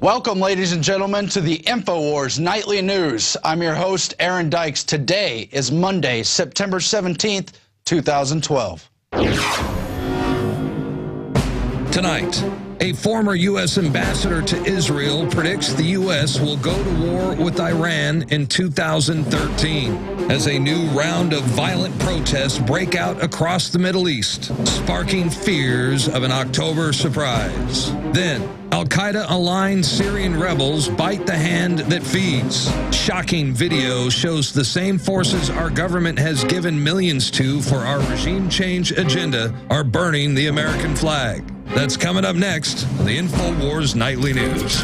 Welcome, ladies and gentlemen, to the INFOWARS Nightly News. I'm your host, Aaron Dykes. Today is Monday, September 17th, 2012. Tonight, a former U.S. ambassador to Israel predicts the U.S. will go to war with Iran in 2013 as a new round of violent protests break out across the Middle East, sparking fears of an October surprise. Then, Al-Qaeda-aligned Syrian rebels bite the hand that feeds. Shocking video shows the same forces our government has given millions to for our regime change agenda are burning the American flag. That's coming up next on the INFOWARS Nightly News.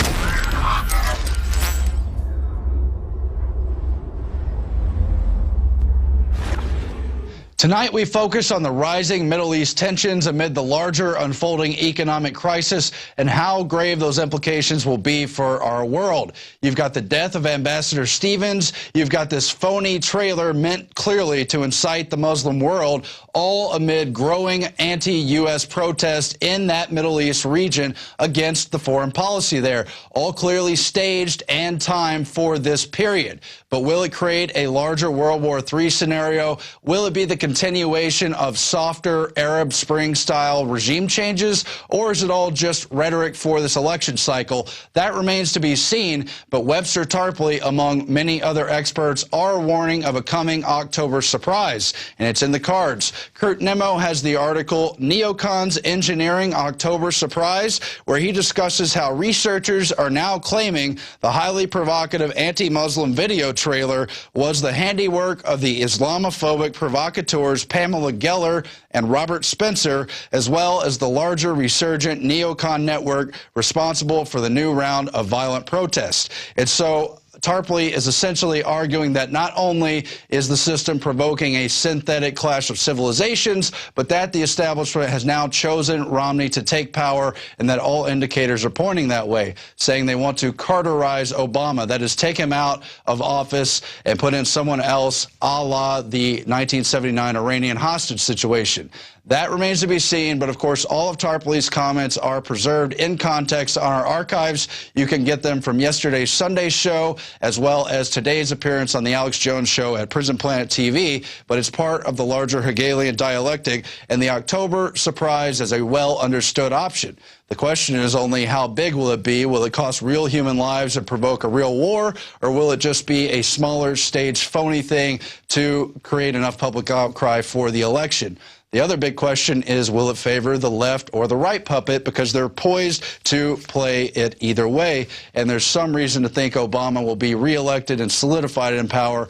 Tonight, we focus on the rising Middle East tensions amid the larger unfolding economic crisis and how grave those implications will be for our world. You've got the death of Ambassador Stevens. You've got this phony trailer meant clearly to incite the Muslim world, all amid growing anti-U.S. protests in that Middle East region against the foreign policy there, all clearly staged and timed for this period. But will it create a larger World War III scenario? Will it be the continuation of softer Arab Spring-style regime changes, or is it all just rhetoric for this election cycle? That remains to be seen, but Webster Tarpley, among many other experts, are warning of a coming October surprise, and it's in the cards. Kurt Nemo has the article Neocons Engineering October Surprise, where he discusses how researchers are now claiming the highly provocative anti-Muslim video trailer was the handiwork of the Islamophobic provocateurs Pamela Geller and Robert Spencer, as well as the larger resurgent neocon network responsible for the new round of violent protests. And so Tarpley is essentially arguing that not only is the system provoking a synthetic clash of civilizations, but that the establishment has now chosen Romney to take power, and that all indicators are pointing that way, saying they want to Carterize Obama, that is, take him out of office and put in someone else, a la the 1979 Iranian hostage situation. That remains to be seen, but of course all of Tarpley's comments are preserved in context on our archives. You can get them from yesterday's Sunday show, as well as today's appearance on the Alex Jones show at PRISONPLANET TV, but it's part of the larger Hegelian dialectic, and the October surprise is a well-understood option. The question is only how big will it be? Will it cost real human lives and provoke a real war, or will it just be a smaller staged phony thing to create enough public outcry for the election? The other big question is, will it favor the left or the right puppet, because they're poised to play it either way, and there's some reason to think Obama will be reelected and solidified in power.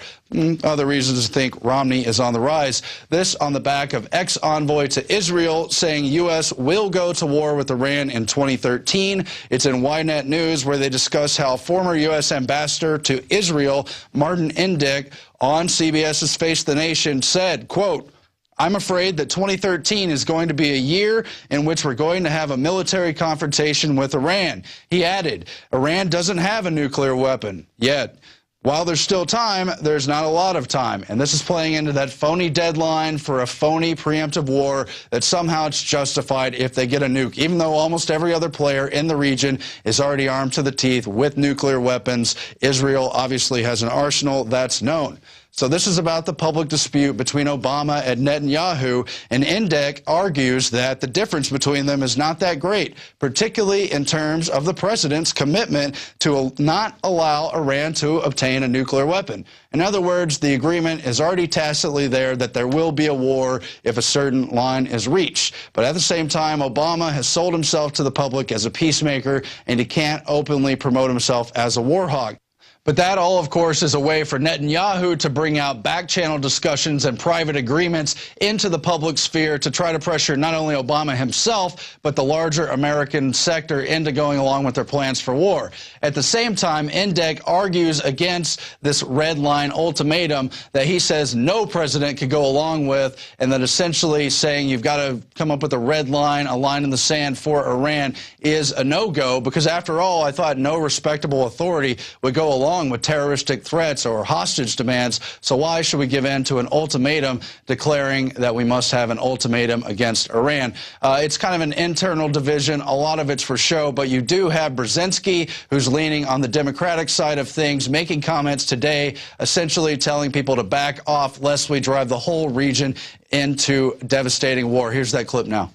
Other reasons to think Romney is on the rise. This on the back of ex-envoy to Israel saying U.S. will go to war with Iran in 2013. It's in Ynet News, where they discuss how former U.S. ambassador to Israel, Martin Indyk, on CBS's Face the Nation said, quote, "I'm afraid that 2013 is going to be a year in which we're going to have a military confrontation with Iran." He added, "Iran doesn't have a nuclear weapon yet. While there's still time, there's not a lot of time." And this is playing into that phony deadline for a phony preemptive war that somehow it's justified if they get a nuke, even though almost every other player in the region is already armed to the teeth with nuclear weapons. Israel obviously has an arsenal, that's known. So this is about the public dispute between Obama and Netanyahu, and Indyk argues that the difference between them is not that great, particularly in terms of the president's commitment to not allow Iran to obtain a nuclear weapon. In other words, the agreement is already tacitly there that there will be a war if a certain line is reached. But at the same time, Obama has sold himself to the public as a peacemaker, and he can't openly promote himself as a war hawk. But that all, of course, is a way for Netanyahu to bring out back-channel discussions and private agreements into the public sphere to try to pressure not only Obama himself, but the larger American sector into going along with their plans for war. At the same time, Indyk argues against this red line ultimatum that he says no president could go along with, and that essentially saying you've got to come up with a red line, a line in the sand for Iran, is a no-go, because after all, I thought no respectable authority would go along along with terroristic threats or hostage demands. So why should we give in to an ultimatum declaring that we must have an ultimatum against Iran? It's kind of an internal division. A lot of it's for show, but you do have Brzezinski, who's leaning on the Democratic side of things, making comments today, essentially telling people to back off lest we drive the whole region into devastating war. Here's that clip now.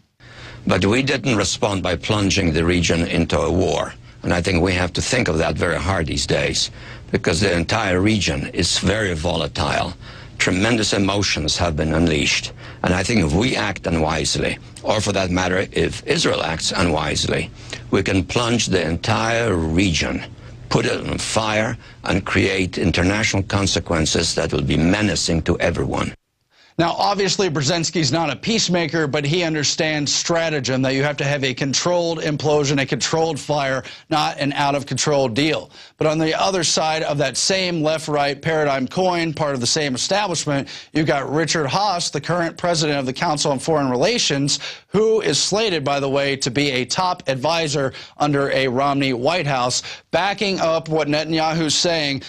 But we didn't respond by plunging the region into a war. And I think we have to think of that very hard these days, because the entire region is very volatile. Tremendous emotions have been unleashed. And I think if we act unwisely, or for that matter, if Israel acts unwisely, we can plunge the entire region, put it on fire, and create international consequences that will be menacing to everyone. Now, obviously, Brzezinski's not a peacemaker, but he understands stratagem, that you have to have a controlled implosion, a controlled fire, not an out-of-control deal. But on the other side of that same left-right paradigm coin, part of the same establishment, you've got Richard Haass, the current president of the Council on Foreign Relations, who is slated, by the way, to be a top advisor under a Romney White House, backing up what Netanyahu's saying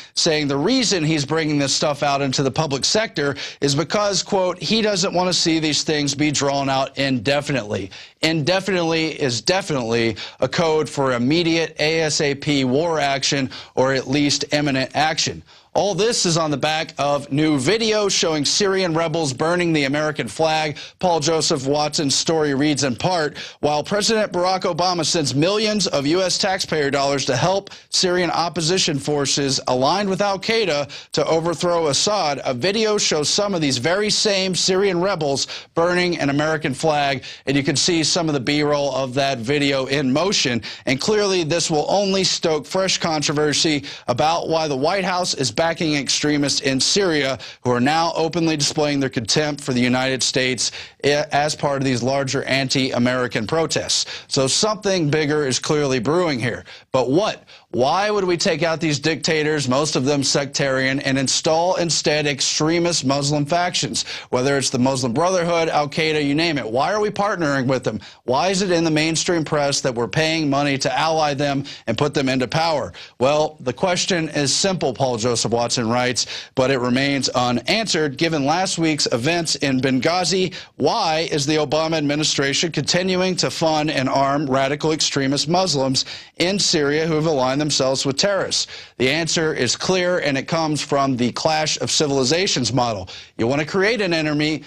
the reason he's bringing this stuff out into the public sector is because, quote, he doesn't want to see these things be drawn out indefinitely. Indefinitely is definitely a code for immediate ASAP war action, or at least imminent action. All this is on the back of new video showing Syrian rebels burning the American flag. Paul Joseph Watson's story reads in part, while President Barack Obama sends millions of U.S. taxpayer dollars to help Syrian opposition forces aligned with al-Qaeda to overthrow Assad, a video shows some of these very same Syrian rebels burning an American flag, and you can see some of the B-roll of that video in motion. And clearly this will only stoke fresh controversy about why the White House is backing extremists in Syria who are now openly displaying their contempt for the United States as part of these larger anti-American protests. So something bigger is clearly brewing here. But what? Why would we take out these dictators, most of them sectarian, and install instead extremist Muslim factions? Whether it's the Muslim Brotherhood, al-Qaeda, you name it. Why are we partnering with them? Why is it in the mainstream press that we're paying money to ally them and put them into power? Well, the question is simple, Paul Joseph Watson writes, but it remains unanswered given last week's events in Benghazi. Why is the Obama administration continuing to fund and arm radical extremist Muslims in Syria who have aligned themselves with terrorists? The answer is clear, and it comes from the clash of civilizations model. You want to create an enemy,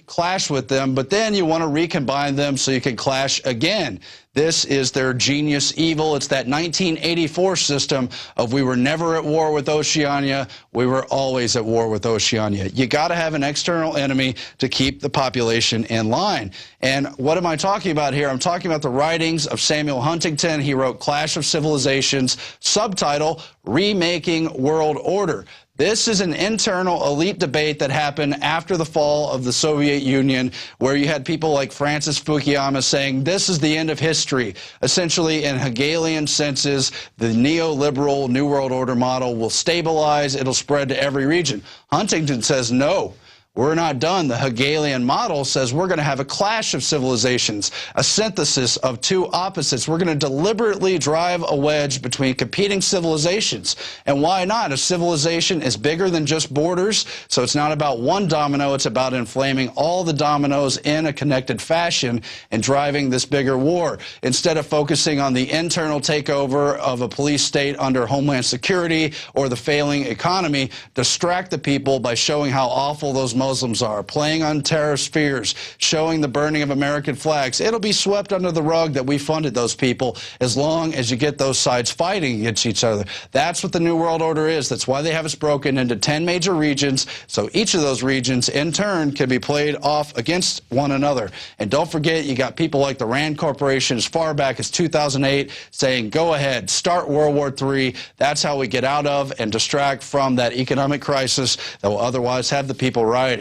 clash with them, but then you want to recombine them so you can clash again. This is their genius evil. It's that 1984 system of we were never at war with Oceania, we were always at war with Oceania. You got to have an external enemy to keep the population in line. And what am I talking about here? I'm talking about the writings of Samuel Huntington. He wrote Clash of Civilizations, subtitle, Remaking World Order. This is an internal elite debate that happened after the fall of the Soviet Union, where you had people like Francis Fukuyama saying this is the end of history. Essentially, in Hegelian senses, the neoliberal New World Order model will stabilize, it'll spread to every region. Huntington says no. We're not done. The Hegelian model says we're going to have a clash of civilizations, a synthesis of two opposites. We're going to deliberately drive a wedge between competing civilizations. And why not? A civilization is bigger than just borders, so it's not about one domino. It's about inflaming all the dominoes in a connected fashion and driving this bigger war. Instead of focusing on the internal takeover of a police state under Homeland Security or the failing economy, distract the people by showing how awful those Muslims are, playing on terrorist fears, showing the burning of American flags. It'll be swept under the rug that we funded those people as long as you get those sides fighting against each other. That's what the New World Order is. That's why they have us broken into 10 major regions, so each of those regions in turn can be played off against one another. And don't forget, you got people like the Rand Corporation as far back as 2008 saying, go ahead, start World War III. That's how we get out of and distract from that economic crisis that will otherwise have the people rioting.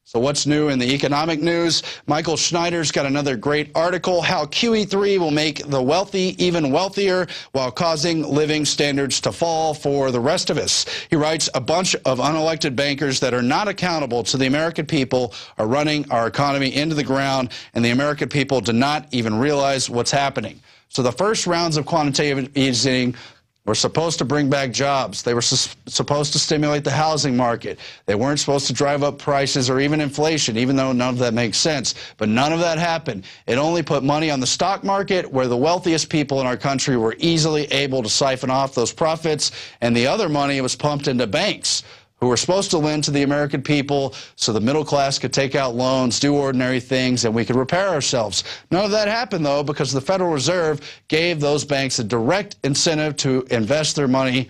So what's new in the economic news? Michael Schneider's got another great article, how QE3 will make the wealthy even wealthier while causing living standards to fall for the rest of us. He writes, a bunch of unelected bankers that are not accountable to the American people are running our economy into the ground, and the American people do not even realize what's happening. So the first rounds of quantitative easing were supposed to bring back jobs. They were supposed to stimulate the housing market. They weren't supposed to drive up prices or even inflation, even though none of that makes sense. But none of that happened. It only put money on the stock market, where the wealthiest people in our country were easily able to siphon off those profits, and the other money was pumped into banks, who were supposed to lend to the American people so the middle class could take out loans, do ordinary things, and we could repair ourselves. None of that happened, though, because the Federal Reserve gave those banks a direct incentive to invest their money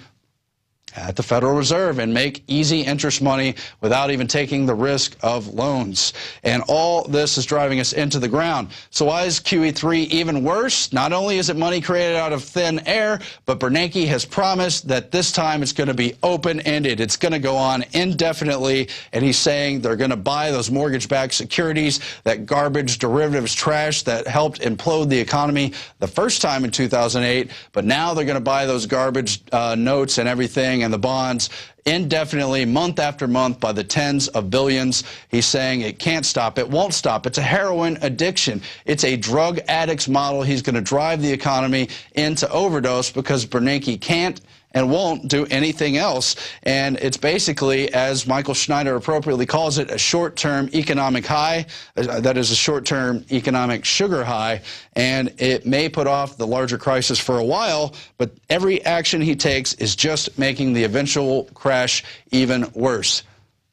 at the Federal Reserve and make easy interest money without even taking the risk of loans. And all this is driving us into the ground. So why is QE3 even worse? Not only is it money created out of thin air, but Bernanke has promised that this time it's going to be open-ended. It's going to go on indefinitely, and he's saying they're going to buy those mortgage-backed securities, that garbage derivatives trash that helped implode the economy the first time in 2008, but now they're going to buy those garbage notes and everything and the bonds indefinitely, month after month, by the tens of billions. He's saying it can't stop. It won't stop. It's a heroin addiction. It's a drug addict's model. He's going to drive the economy into overdose because Bernanke can't and won't do anything else. And it's basically, as Michael Schneider appropriately calls it, a short-term economic high. That is a short-term economic sugar high. And it may put off the larger crisis for a while, but every action he takes is just making the eventual crash even worse.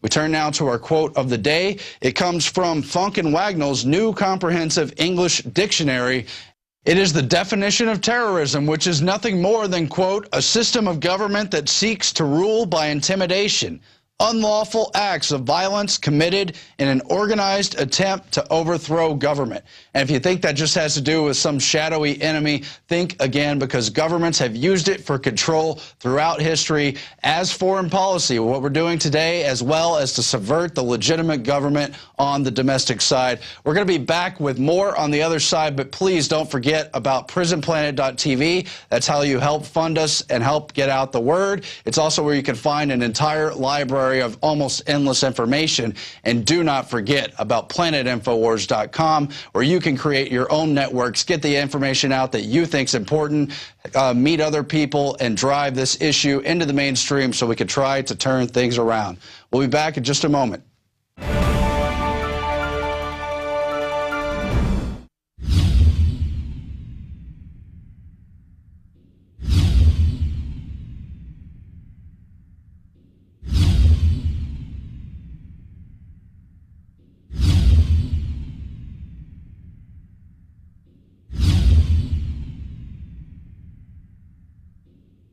We turn now to our quote of the day. It comes from Funk and Wagnall's new comprehensive English dictionary. It is the definition of terrorism, which is nothing more than, quote, a system of government that seeks to rule by intimidation, unlawful acts of violence committed in an organized attempt to overthrow government. And if you think that just has to do with some shadowy enemy, think again, because governments have used it for control throughout history as foreign policy, what we're doing today, as well as to subvert the legitimate government on the domestic side. We're going to be back with more on the other side, but please don't forget about PrisonPlanet.tv. That's how you help fund us and help get out the word. It's also where you can find an entire library of almost endless information. And do not forget about PlanetInfowars.com, where you can create your own networks, get the information out that you think is important, meet other people, and drive this issue into the mainstream so we can try to turn things around. We'll be back in just a moment.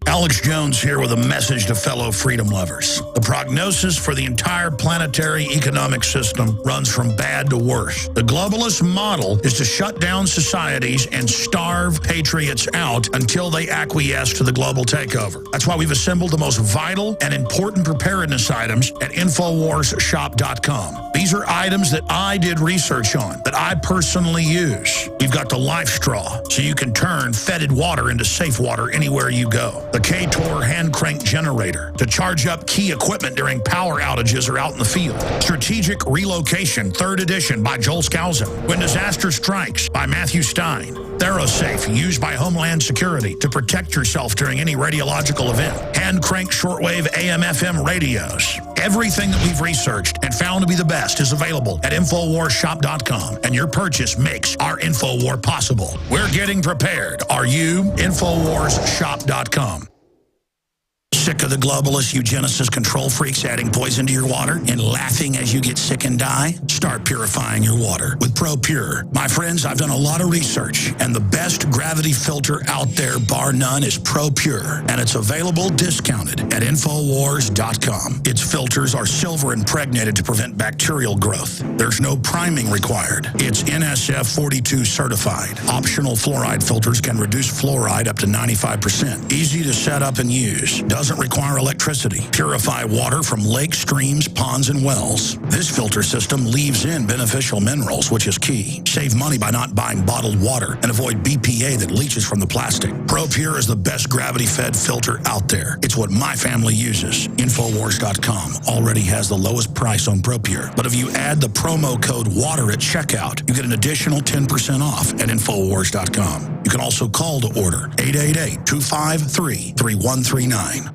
Alex Jones here with a message to fellow freedom lovers. The prognosis for the entire planetary economic system runs from bad to worse. The globalist model is to shut down societies and starve patriots out until they acquiesce to the global takeover. That's why we've assembled the most vital and important preparedness items at INFOWARSshop.com. These are items that I did research on, that I personally use. We've got the life straw, so you can turn fetid water into safe water anywhere you go. The K-Tor hand crank generator to charge up key equipment during power outages or out in the field. Strategic Relocation, 3rd edition by Joel Skousen. When Disaster Strikes by Matthew Stein. ThyroSafe, used by Homeland Security to protect yourself during any radiological event. Hand crank shortwave AM/FM radios. Everything that we've researched and found to be the best is available at InfoWarsShop.com, and your purchase makes our InfoWar possible. We're getting prepared. Are you? InfoWarsShop.com. Sick of the globalist eugenicist control freaks adding poison to your water and laughing as you get sick and die? Start purifying your water with ProPure. My friends, I've done a lot of research, and the best gravity filter out there, bar none, is ProPure, and it's available discounted at InfoWars.com. Its filters are silver impregnated to prevent bacterial growth. There's no priming required. It's NSF 42 certified. Optional fluoride filters can reduce fluoride up to 95%. Easy to set up and use. Doesn't doesn't require electricity. Purify water from lakes, streams, ponds, and wells. This filter system leaves in beneficial minerals, which is key. Save money by not buying bottled water and avoid BPA that leaches from the plastic. ProPure is the best gravity-fed filter out there. It's what my family uses. INFOWARS.com already has the lowest price on ProPure. But if you add the promo code WATER at checkout, you get an additional 10% off at INFOWARS.com. You can also call to order 888-253-3139.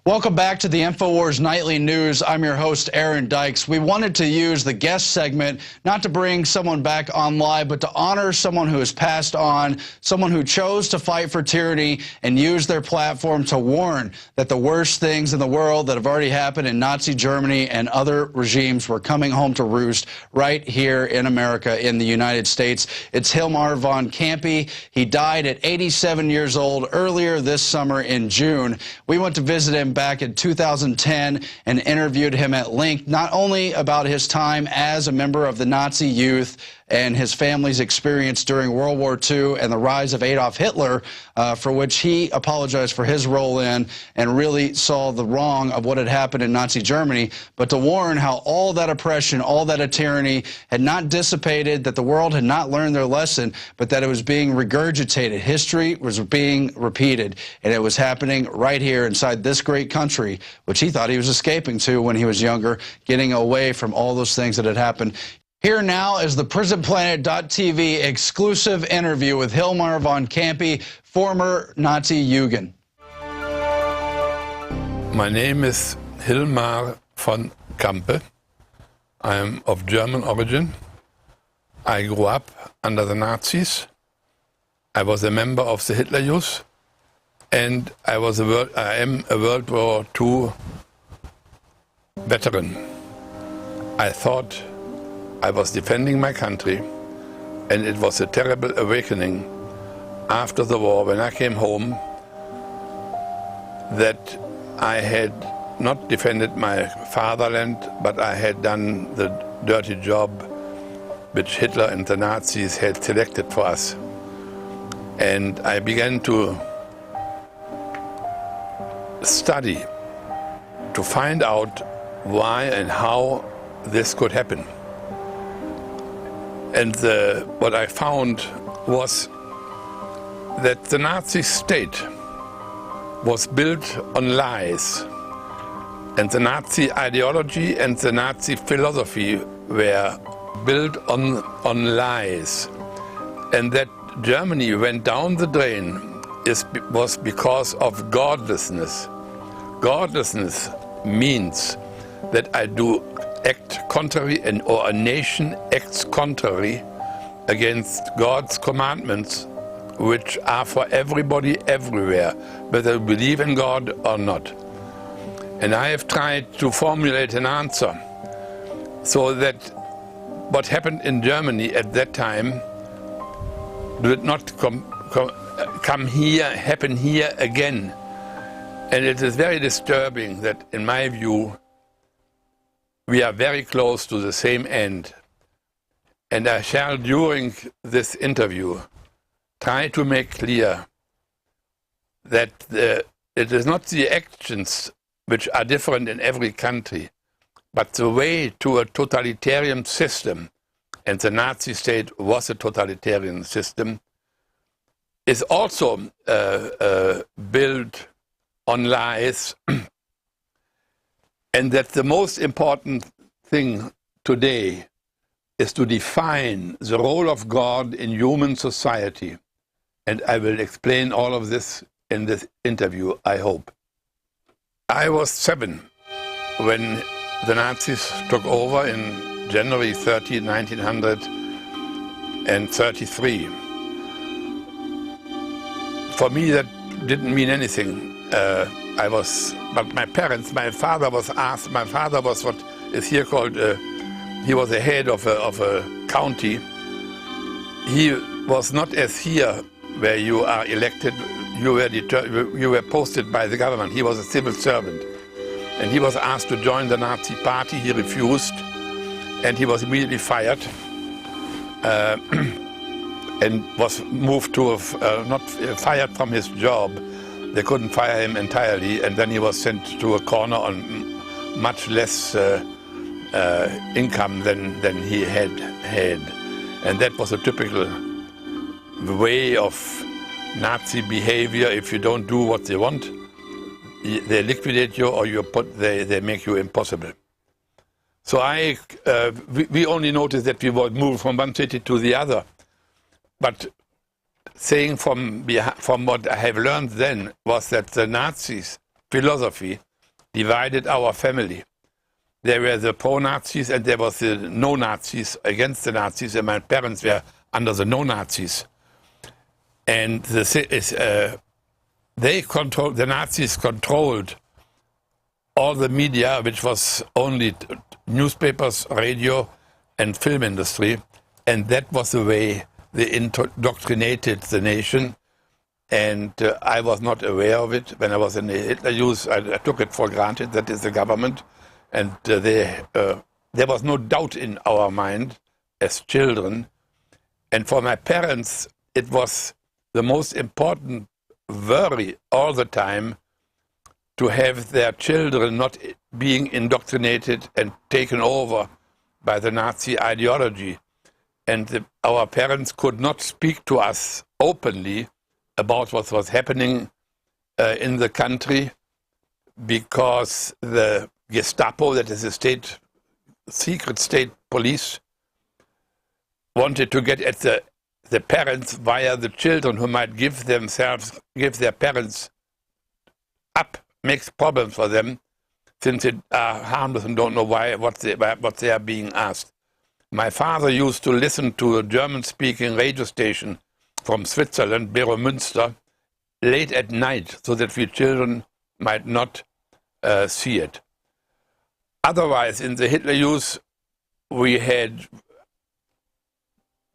Welcome back to the InfoWars Nightly News. I'm your host, Aaron Dykes. We wanted to use the guest segment not to bring someone back on live, but to honor someone who has passed on, someone who chose to fight for tyranny and use their platform to warn that the worst things in the world that have already happened in Nazi Germany and other regimes were coming home to roost right here in America, in the United States. It's Hilmar von Campe. He died at 87 years old earlier this summer in June. We went to visit him back in 2010 and interviewed him at length, not only about his time as a member of the Nazi youth and his family's experience during World War II and the rise of Adolf Hitler, for which he apologized for his role in and really saw the wrong of what had happened in Nazi Germany, but to warn how all that oppression, all that tyranny had not dissipated, that the world had not learned their lesson, but that it was being regurgitated. History was being repeated, and it was happening right here inside this great country, which he thought he was escaping to when he was younger, getting away from all those things that had happened. Here now is the PrisonPlanet.tv exclusive interview with Hilmar von Campe, former Nazi Jugend. My name is Hilmar von Campe. I am of German origin. I grew up under the Nazis. I was a member of the Hitler Youth, and I am a World War II veteran. I thought I was defending my country, and it was a terrible awakening after the war when I came home that I had not defended my fatherland, but I had done the dirty job which Hitler and the Nazis had selected for us. And I began to study to find out why and how this could happen. And what I found was that the Nazi state was built on lies. And the Nazi ideology and the Nazi philosophy were built on lies. And that Germany went down the drain was because of godlessness. Godlessness means that I do act contrary, or a nation acts contrary against God's commandments, which are for everybody everywhere, whether you believe in God or not. And I have tried to formulate an answer so that what happened in Germany at that time did not happen here again. And it is very disturbing that, in my view, we are very close to the same end. And I shall, during this interview, try to make clear that it is not the actions which are different in every country, but the way to a totalitarian system, and the Nazi state was a totalitarian system, is also built on lies. And that the most important thing today is to define the role of God in human society. And I will explain all of this in this interview, I hope. I was 7 when the Nazis took over in January 30, 1933. For me, that didn't mean anything. But my parents, my father was what is here called, he was the head of a county. He was not as here, where you are elected, you were posted by the government. He was a civil servant. And he was asked to join the Nazi party. He refused, and he was immediately fired. and was moved to, not fired from his job. They couldn't fire him entirely, and then he was sent to a corner on much less income than he had. And that was a typical way of Nazi behavior. If you don't do what they want, they liquidate you, or they make you impossible. So we only noticed that we would move from one city to the other. But saying from what I have learned then was that the Nazis' philosophy divided our family. There were the pro-Nazis and there was the no-Nazis against the Nazis, and my parents were under the no-Nazis. And the Nazis controlled all the media, which was only newspapers, radio, and film industry, and that was the way they indoctrinated the nation. And I was not aware of it. When I was in the Hitler Youth, I took it for granted that is the government, and there was no doubt in our mind as children. And for my parents, it was the most important worry all the time to have their children not being indoctrinated and taken over by the Nazi ideology. And our parents could not speak to us openly about what was happening in the country, because the Gestapo, that is the secret state police, wanted to get at the parents via the children, who might give their parents up, makes problems for them, since they are harmless and don't know what they are being asked. My father used to listen to a German-speaking radio station from Switzerland, Beromünster, late at night, so that we children might not see it. Otherwise, in the Hitler Youth, we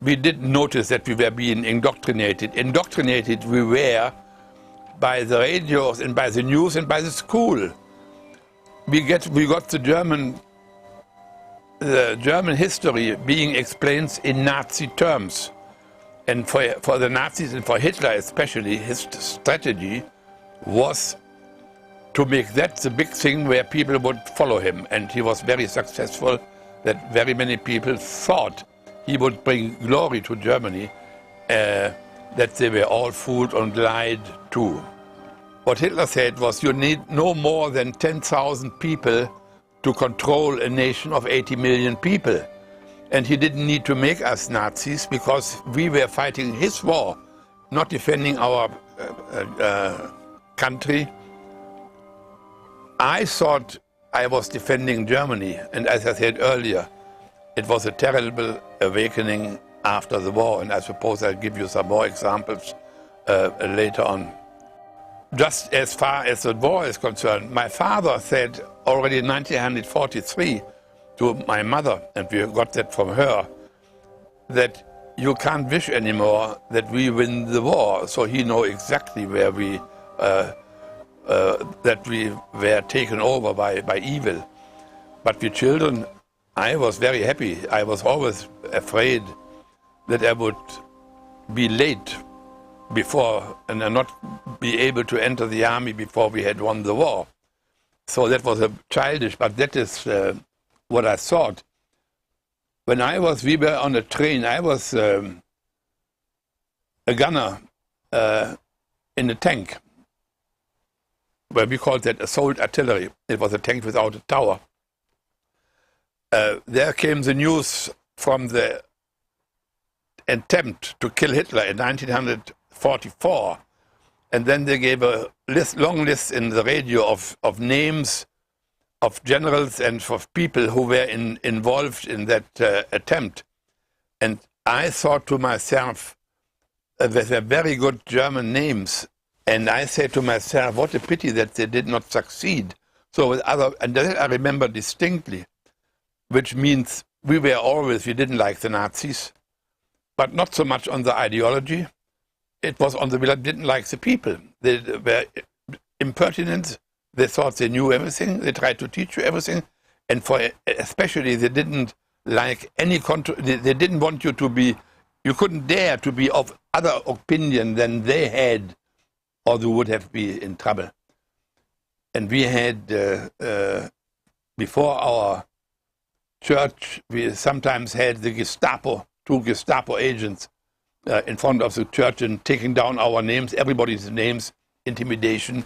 didn't notice that we were being indoctrinated. Indoctrinated we were by the radios and by the news and by the school. We got the German history being explained in Nazi terms. And for the Nazis and for Hitler especially, his strategy was to make that the big thing where people would follow him. And he was very successful, that very many people thought he would bring glory to Germany, that they were all fooled and lied to. What Hitler said was, you need no more than 10,000 people to control a nation of 80 million people. And he didn't need to make us Nazis, because we were fighting his war, not defending our country. I thought I was defending Germany, and as I said earlier, it was a terrible awakening after the war, and I suppose I'll give you some more examples later on. Just as far as the war is concerned, my father said already in 1943 to my mother, and we got that from her, that you can't wish anymore that we win the war. So he knew exactly where that we were taken over by evil. But we children, I was very happy. I was always afraid that I would be late before and not be able to enter the army before we had won the war. So that was childish, but that is what I thought. When we were on a train, I was a gunner in a tank, where we called that assault artillery. It was a tank without a tower. There came the news from the attempt to kill Hitler in 1944, and then they gave a long list in the radio of names of generals and of people who were involved in that attempt. And I thought to myself, they were very good German names, and I said to myself, what a pity that they did not succeed. So and that I remember distinctly, which means we didn't like the Nazis, but not so much on the ideology. It was on we didn't like the people. They were impertinent. They thought they knew everything. They tried to teach you everything. And especially they didn't like any they didn't want you to be you couldn't dare to be of other opinion than they had, or you would have been in trouble. And we had, before our church, we sometimes had the Gestapo, 2 Gestapo agents in front of the church and taking down our names, everybody's names, intimidation,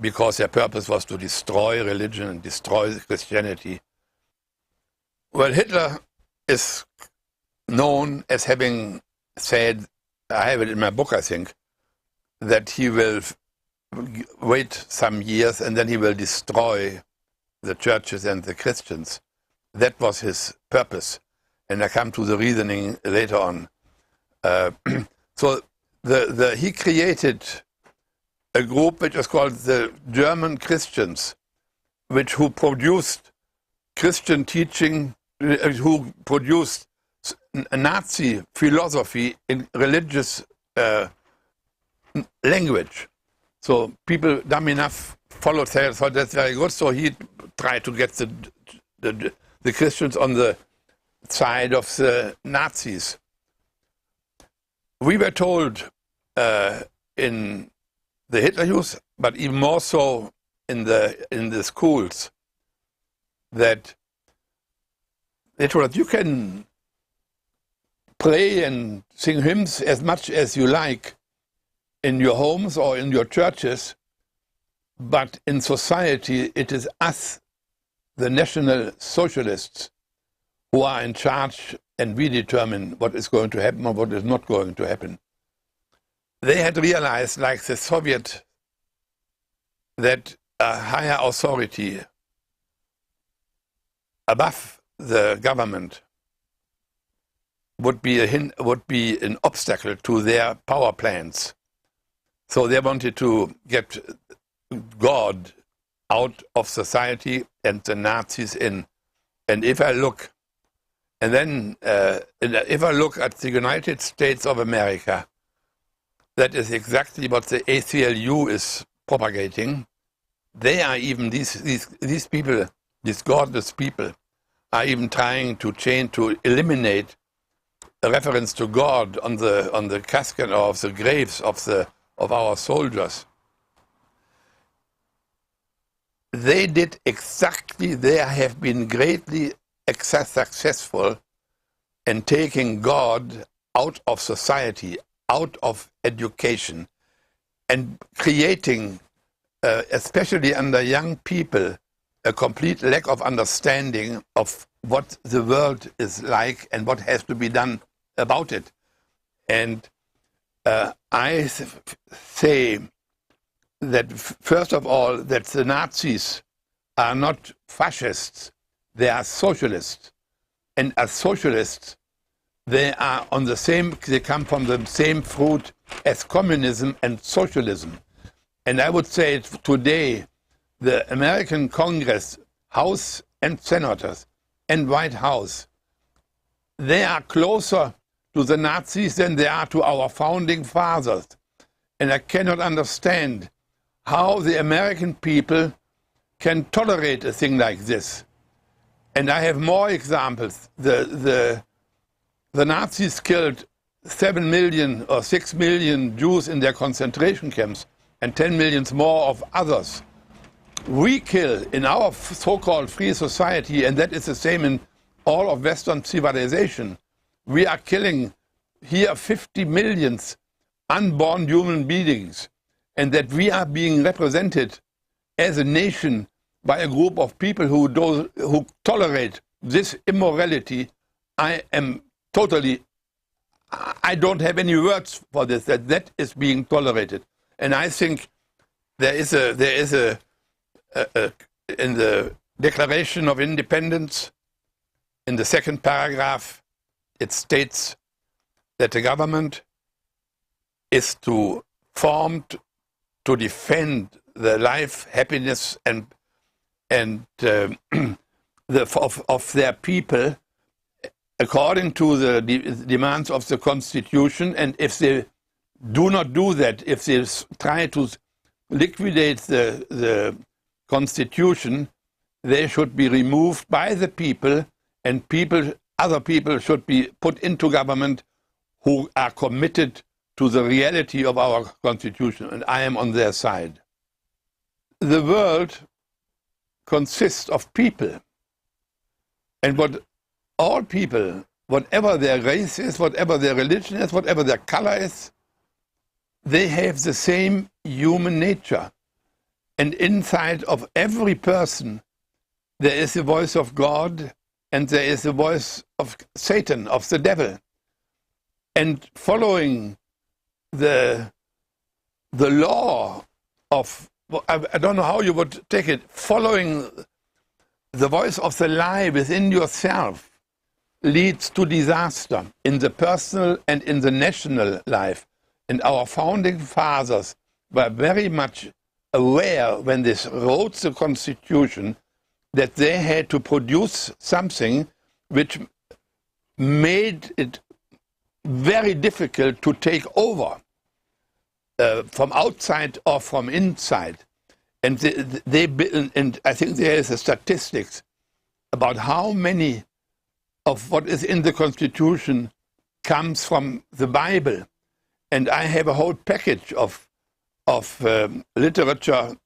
because their purpose was to destroy religion and destroy Christianity. Well, Hitler is known as having said, I have it in my book, I think, that he will wait some years and then he will destroy the churches and the Christians. That was his purpose. And I come to the reasoning later on. So he created a group which is called the German Christians, who produced Christian teaching, who produced Nazi philosophy in religious language. So people, dumb enough, followed that, thought that's very good. So he tried to get the Christians on the side of the Nazis. We were told in the Hitler Youth, but even more so in the schools, that they told us, you can pray and sing hymns as much as you like in your homes or in your churches, but in society it is us, the National Socialists, who are in charge, and we determine what is going to happen or what is not going to happen. They had realized, like the Soviet, that a higher authority above the government would be an obstacle to their power plans. So they wanted to get God out of society and the Nazis in. And if I look, and then if I look at the United States of America, that is exactly what the ACLU is propagating. They are even, these people, these godless people, are even trying to eliminate a reference to God on the casket or of the graves of our soldiers. They did exactly, they have been greatly successful in taking God out of society, out of education, and creating, especially under young people, a complete lack of understanding of what the world is like and what has to be done about it. And I say that, first of all, that the Nazis are not fascists, they are socialists. And as socialists, they are on the same, they come from the same fruit as communism and socialism. And I would say today, the American Congress, House and Senators, and White House, they are closer to the Nazis than they are to our founding fathers. And I cannot understand how the American people can tolerate a thing like this. And I have more examples. The Nazis killed 7 million or 6 million Jews in their concentration camps and 10 million more of others. We kill in our so-called free society, and that is the same in all of Western civilization. We are killing here 50 million unborn human beings, and that we are being represented as a nation by a group of people who tolerate this immorality. I don't have any words for this, that is being tolerated. And I think there is a in the Declaration of Independence, in the second paragraph, it states that the government is formed to defend the life, happiness, and of their people according to the demands of the Constitution. And if they do not do that, if they try to liquidate the Constitution, they should be removed by the people, and other people should be put into government who are committed to the reality of our Constitution, and I am on their side. The world consists of people, and what all people, whatever their race is, whatever their religion is, whatever their color is, they have the same human nature. And inside of every person, there is the voice of God, and there is the voice of Satan, of the devil. And following the law of, I don't know how you would take it, following the voice of the lie within yourself leads to disaster in the personal and in the national life. And our founding fathers were very much aware when they wrote the Constitution that they had to produce something which made it very difficult to take over from outside or from inside. And and I think there is a statistics about how many of what is in the Constitution comes from the Bible. And I have a whole package of literature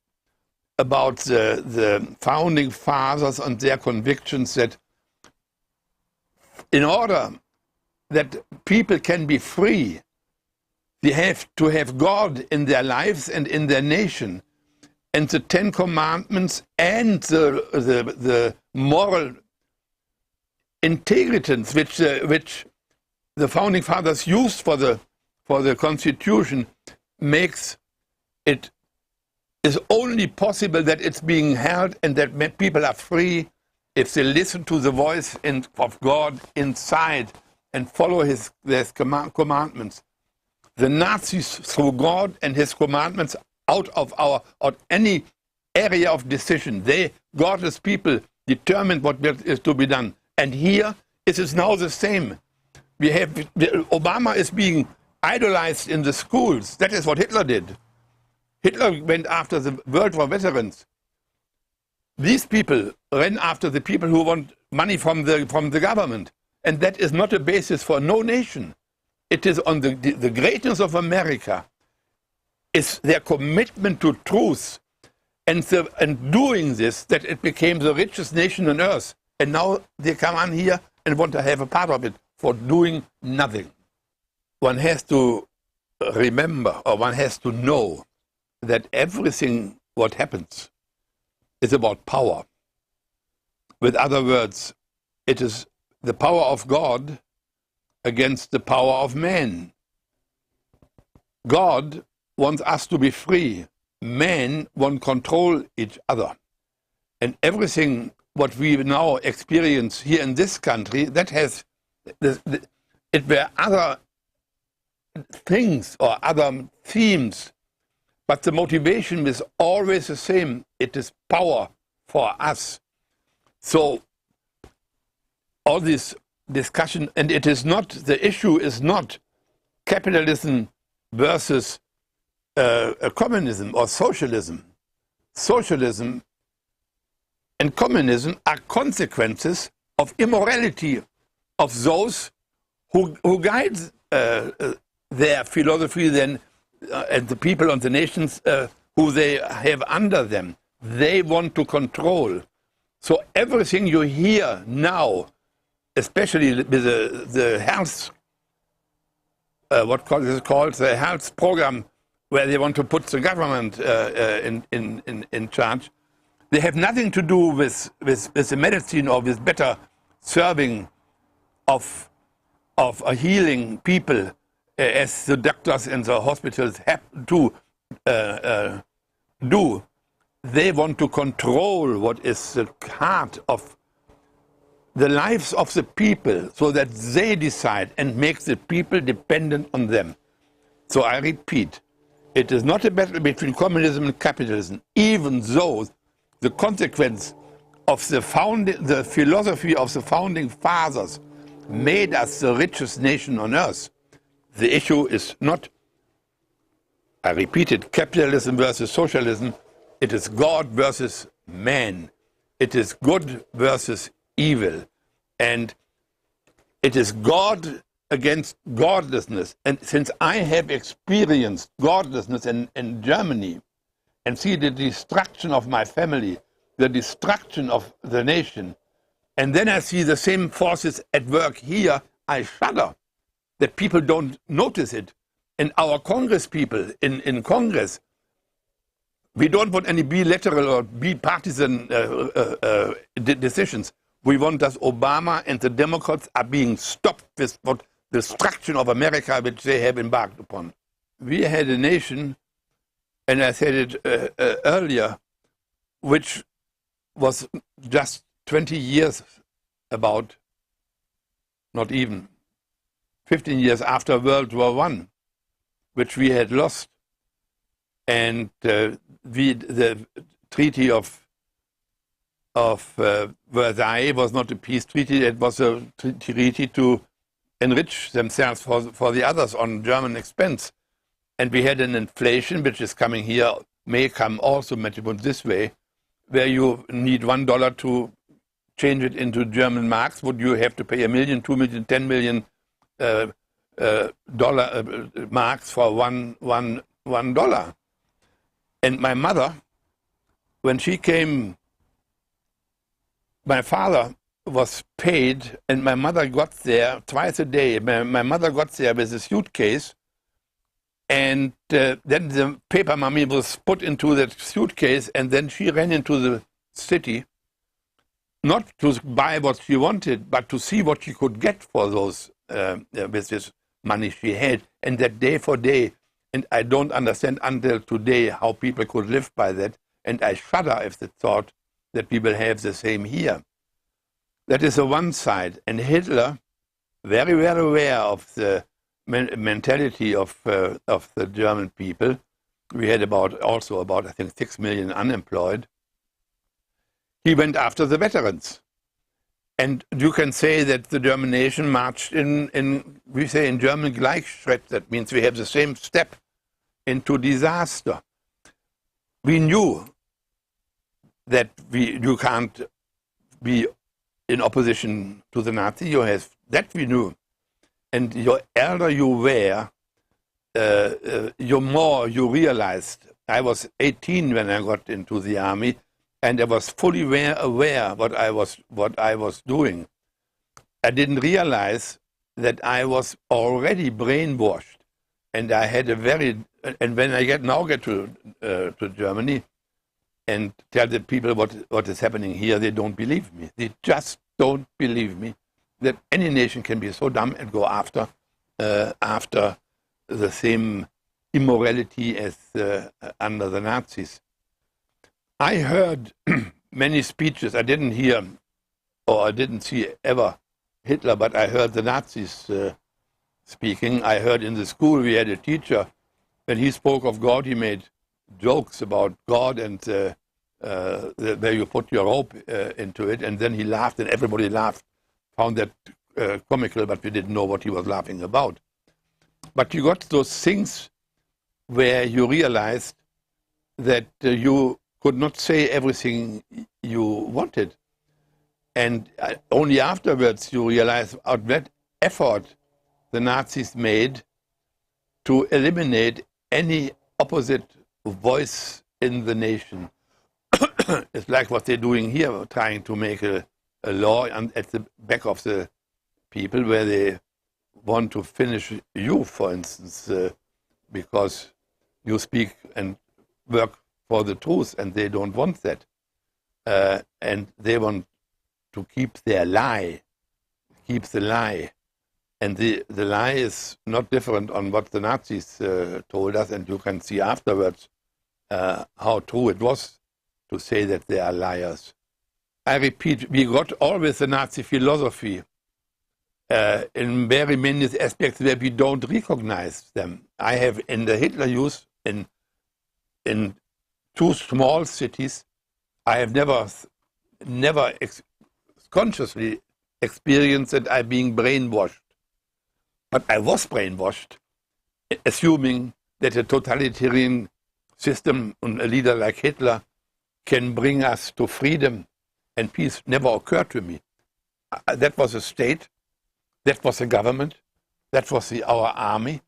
about the founding fathers and their convictions that in order that people can be free, they have to have God in their lives and in their nation. And the Ten Commandments and the moral integritance which the founding fathers used for the Constitution makes it is only possible that it's being held and that people are free if they listen to the voice of God inside and follow his commandments. The Nazis threw God and his commandments out of any area of decision. Godless people determined what is to be done. And here it is now the same. Obama is being idolized in the schools. That is what Hitler did. Hitler went after the World War veterans. These people ran after the people who want money from the government. And that is not a basis for no nation. It is on the greatness of America, is their commitment to truth and doing this that it became the richest nation on earth. And now they come on here and want to have a part of it for doing nothing. One has to remember, or one has to know, that everything what happens is about power. With other words, it is the power of God against the power of man. God wants us to be free. Man wants to control each other. And everything what we now experience here in this country, that has, it were other things or other themes, but the motivation is always the same. It is power for us. So all this discussion, and it is not, the issue is not capitalism versus communism or socialism. Socialism and communism are consequences of immorality of those who guide their philosophy then, and the people and the nations who they have under them. They want to control. So everything you hear now, especially with the health, what is it called, the health program, where they want to put the government in charge, they have nothing to do with the medicine or with better serving of healing people, as the doctors and the hospitals have to do. They want to control what is the heart of the lives of the people, so that they decide and make the people dependent on them. So I repeat, it is not a battle between communism and capitalism, even though the consequence of the philosophy of the founding fathers made us the richest nation on earth. The issue is not, I repeat it, capitalism versus socialism. It is God versus man. It is good versus evil. And it is God against godlessness. And since I have experienced godlessness in Germany and see the destruction of my family, the destruction of the nation, and then I see the same forces at work here, I shudder that people don't notice it. And our Congress people in Congress, we don't want any bilateral or bipartisan decisions. We want that Obama and the Democrats are being stopped with what the destruction of America which they have embarked upon. We had a nation, and I said it earlier, which was just 20 years about, not even, 15 years after World War I, which we had lost. And the Treaty of Versailles was not a peace treaty, it was a treaty to enrich themselves for the others on German expense. And we had an inflation, which is coming here, may come also, this way, where you need $1 to change it into German marks. Would you have to pay $1 million, $2 million, $10 million marks for $1? And my mother, when she came, my father was paid, and my mother got there twice a day. My mother got there with a suitcase, and then the paper money was put into that suitcase, and then she ran into the city, not to buy what she wanted, but to see what she could get for those, with this money she had, and that day for day. And I don't understand until today how people could live by that, and I shudder if the thought that we will have the same here. That is the one side. And Hitler, very, very aware of the mentality of the German people. We had also about, I think, 6 million unemployed. He went after the veterans. And you can say that the German nation marched we say in German, Gleichschritt. That means we have the same step into disaster. We knew that you can't be in opposition to the Nazi. That we knew. And the elder you were, the more you realized. I was 18 when I got into the army, and I was fully aware what I was doing. I didn't realize that I was already brainwashed, and I had and when I now get to Germany and tell the people what is happening here, they don't believe me. They just don't believe me that any nation can be so dumb and go after the same immorality as under the Nazis. I heard many speeches. I didn't hear, or I didn't see ever Hitler, but I heard the Nazis speaking. I heard in the school we had a teacher, when he spoke of God, he made jokes about God and where you put your rope into it, and then he laughed, and everybody laughed, found that comical, but we didn't know what he was laughing about. But you got those things where you realized that you could not say everything you wanted. And only afterwards you realize what effort the Nazis made to eliminate any opposite voice in the nation. It's like what they're doing here, trying to make a law at the back of the people where they want to finish you, for instance, because you speak and work for the truth, and they don't want that. And they want to keep their lie, keep the lie. And the lie is not different on what the Nazis told us, and you can see afterwards how true it was to say that they are liars. I repeat, we got always the Nazi philosophy in very many aspects where we don't recognize them. I have in the Hitler Youth, in 2 small cities, I have never consciously experienced that I'm being brainwashed. But I was brainwashed, assuming that a totalitarian system and a leader like Hitler can bring us to freedom and peace. Never occurred to me. That was a state, that was a government, That was our army,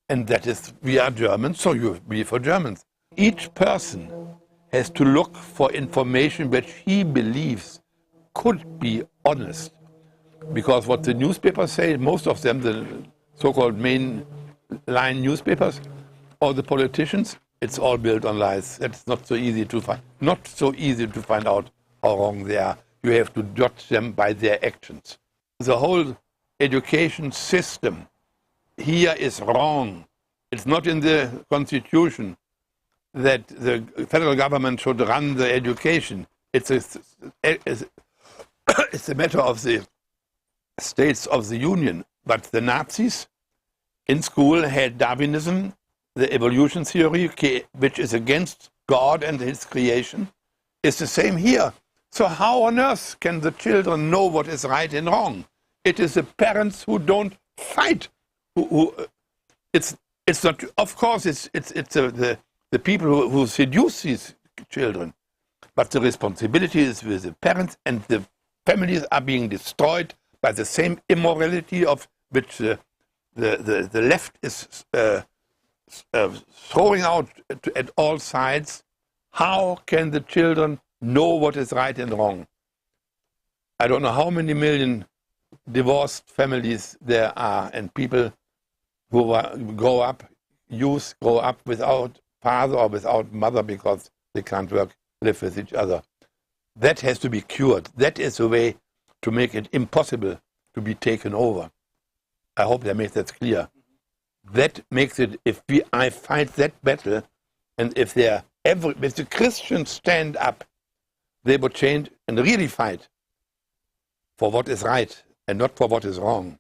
and that is, we are Germans, so you be for Germans. Each person has to look for information which he believes could be honest. Because what the newspapers say, most of them, the so-called mainline newspapers, or the politicians, it's all built on lies. It's not so easy to find. Not so easy to find out how wrong they are. You have to judge them by their actions. The whole education system here is wrong. It's not in the Constitution that the federal government should run the education. It's a matter of the states of the Union. But the Nazis in school had Darwinism, the evolution theory, which is against God and his creation, is the same here. So how on earth can the children know what is right and wrong? It is the parents who don't fight. It's not. Of course, it's the people who seduce these children, but the responsibility is with the parents, and the families are being destroyed by the same immorality of which the left is throwing out at all sides. How can the children know what is right and wrong? I don't know how many million divorced families there are, and people who grow up without father or without mother because they can't live with each other. That has to be cured. That is a way to make it impossible to be taken over. I hope that makes that clear. That makes it, I fight that battle, and if the Christians stand up, they would change and really fight for what is right and not for what is wrong.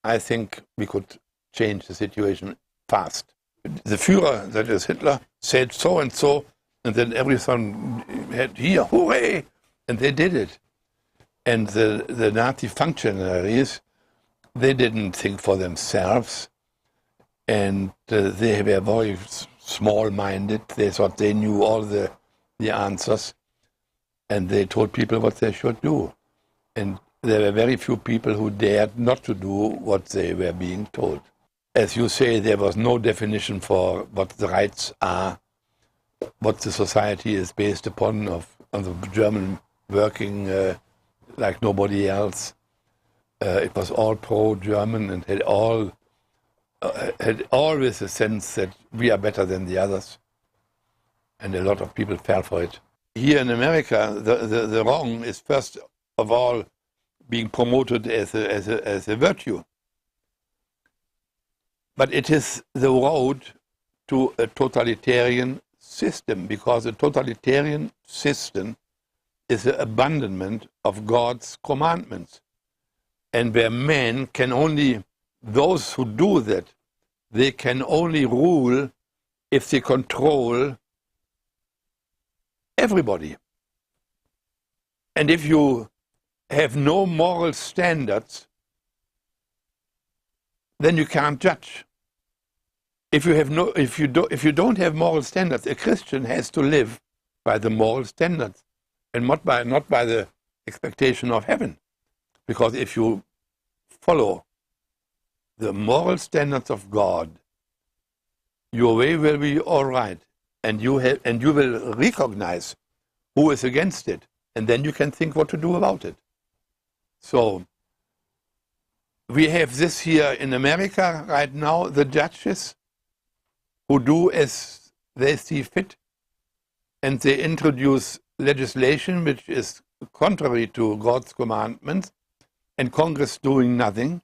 I think we could change the situation fast. The Führer, that is Hitler, said so and so, and then everyone had here, hooray, and they did it. And the Nazi functionaries, they didn't think for themselves, and they were very small-minded. They thought they knew all the answers, and they told people what they should do. And there were very few people who dared not to do what they were being told. As you say, there was no definition for what the rights are, what the society is based upon, on the German working like nobody else. It was all pro-German and had always a sense that we are better than the others. And a lot of people fell for it. Here in America, the wrong is first of all being promoted as a virtue. But it is the road to a totalitarian system, because a totalitarian system is the abandonment of God's commandments. And where men can only, those who do that, they can only rule if they control everybody. And if you have no moral standards, then you can't judge. If you don't have moral standards, a Christian has to live by the moral standards, and not by the expectation of heaven. Because if you follow the moral standards of God, your way will be all right, and you will recognize who is against it, and then you can think what to do about it. So we have this here in America right now, the judges who do as they see fit, and they introduce legislation which is contrary to God's commandments, and Congress doing nothing.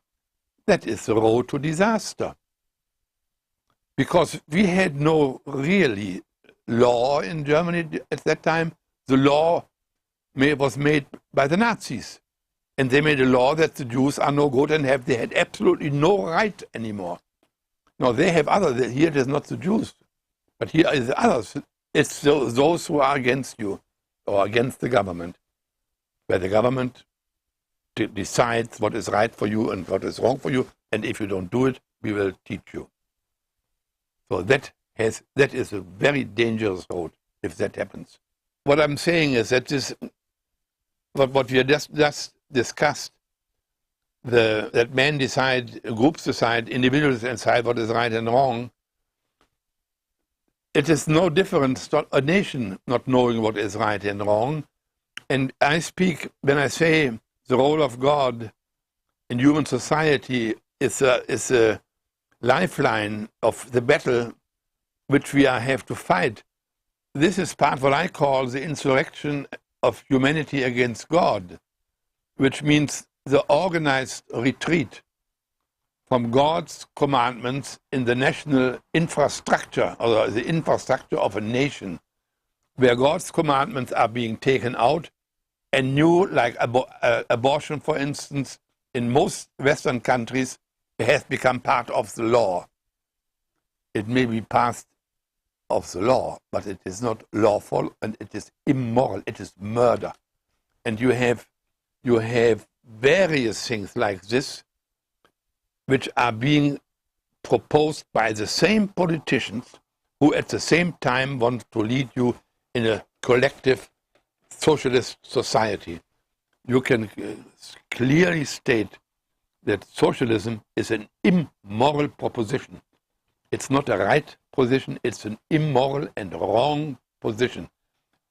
That is the road to disaster. Because we had no really law in Germany at that time. The law was made by the Nazis. And they made a law that the Jews are no good and they had absolutely no right anymore. No, they have others. Here it is not the Jews, but here is the others. It's those who are against you or against the government, where the government decides what is right for you and what is wrong for you, and if you don't do it, we will teach you. So that is a very dangerous road if that happens. What I'm saying is that what we have just discussed that men decide, groups decide, individuals decide what is right and wrong, it is no different a nation not knowing what is right and wrong. And I speak, when I say the role of God in human society is a lifeline of the battle which we have to fight. This is part of what I call the insurrection of humanity against God, which means the organized retreat from God's commandments in the national infrastructure, or the infrastructure of a nation, where God's commandments are being taken out, and new, like abortion, for instance, in most Western countries, it has become part of the law. It may be part of the law, but it is not lawful, and it is immoral. It is murder. And you have various things like this, which are being proposed by the same politicians who at the same time want to lead you in a collective socialist society. You can clearly state that socialism is an immoral proposition. It's not a right position, it's an immoral and wrong position.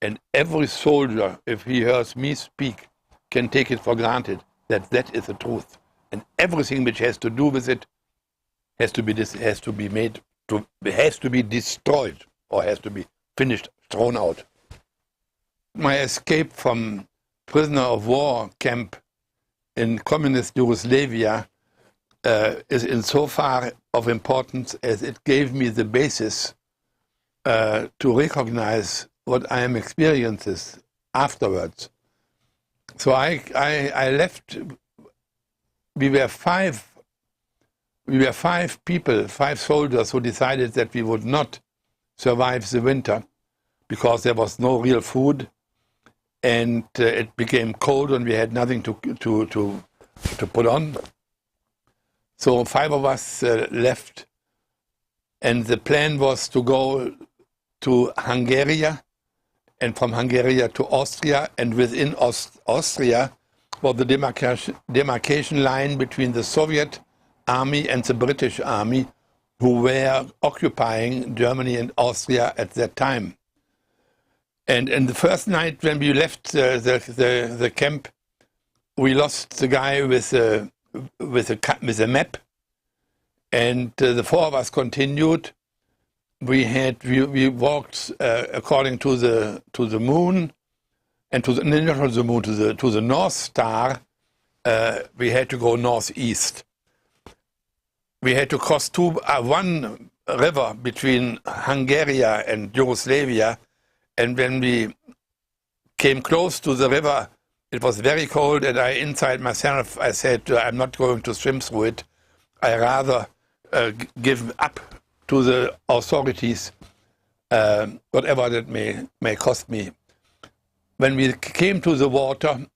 And every soldier, if he hears me speak, can take it for granted that that is the truth. And everything which has to do with it has to be destroyed, or has to be finished, thrown out. My escape from prisoner of war camp in communist Yugoslavia is insofar of importance as it gave me the basis to recognize what I am experiencing afterwards. So I left. We were five people, 5 soldiers, who decided that we would not survive the winter because there was no real food, and it became cold and we had nothing to put on. So 5 of us left, and the plan was to go to Hungary, and from Hungary to Austria, and within Austria was the demarcation line between the Soviet army and the British army, who were occupying Germany and Austria at that time. And in the first night when we left the camp, we lost the guy with a map, and the 4 of us continued. We walked according to the moon, and to the North Star. We had to go northeast. We had to cross one river between Hungary and Yugoslavia, and when we came close to the river, it was very cold, and inside myself I said, I'm not going to swim through it. I rather give up to the authorities, whatever that may cost me. When we came to the water,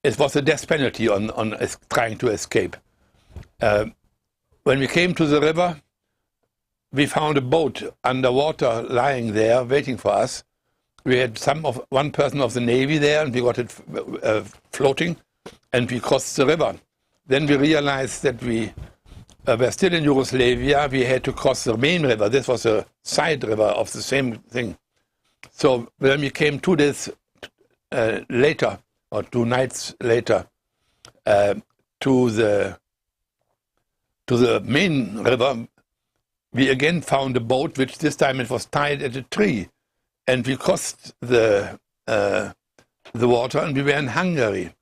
it was a death penalty on trying to escape. When we came to the river, we found a boat underwater lying there waiting for us. We had one person of the Navy there, and we got it floating, and we crossed the river. Then we realized that we were still in Yugoslavia. We had to cross the main river. This was a side river of the same thing. So when we came 2 days later, or 2 nights later, to the main river, we again found a boat, which this time it was tied at a tree, and we crossed the water, and we were in Hungary.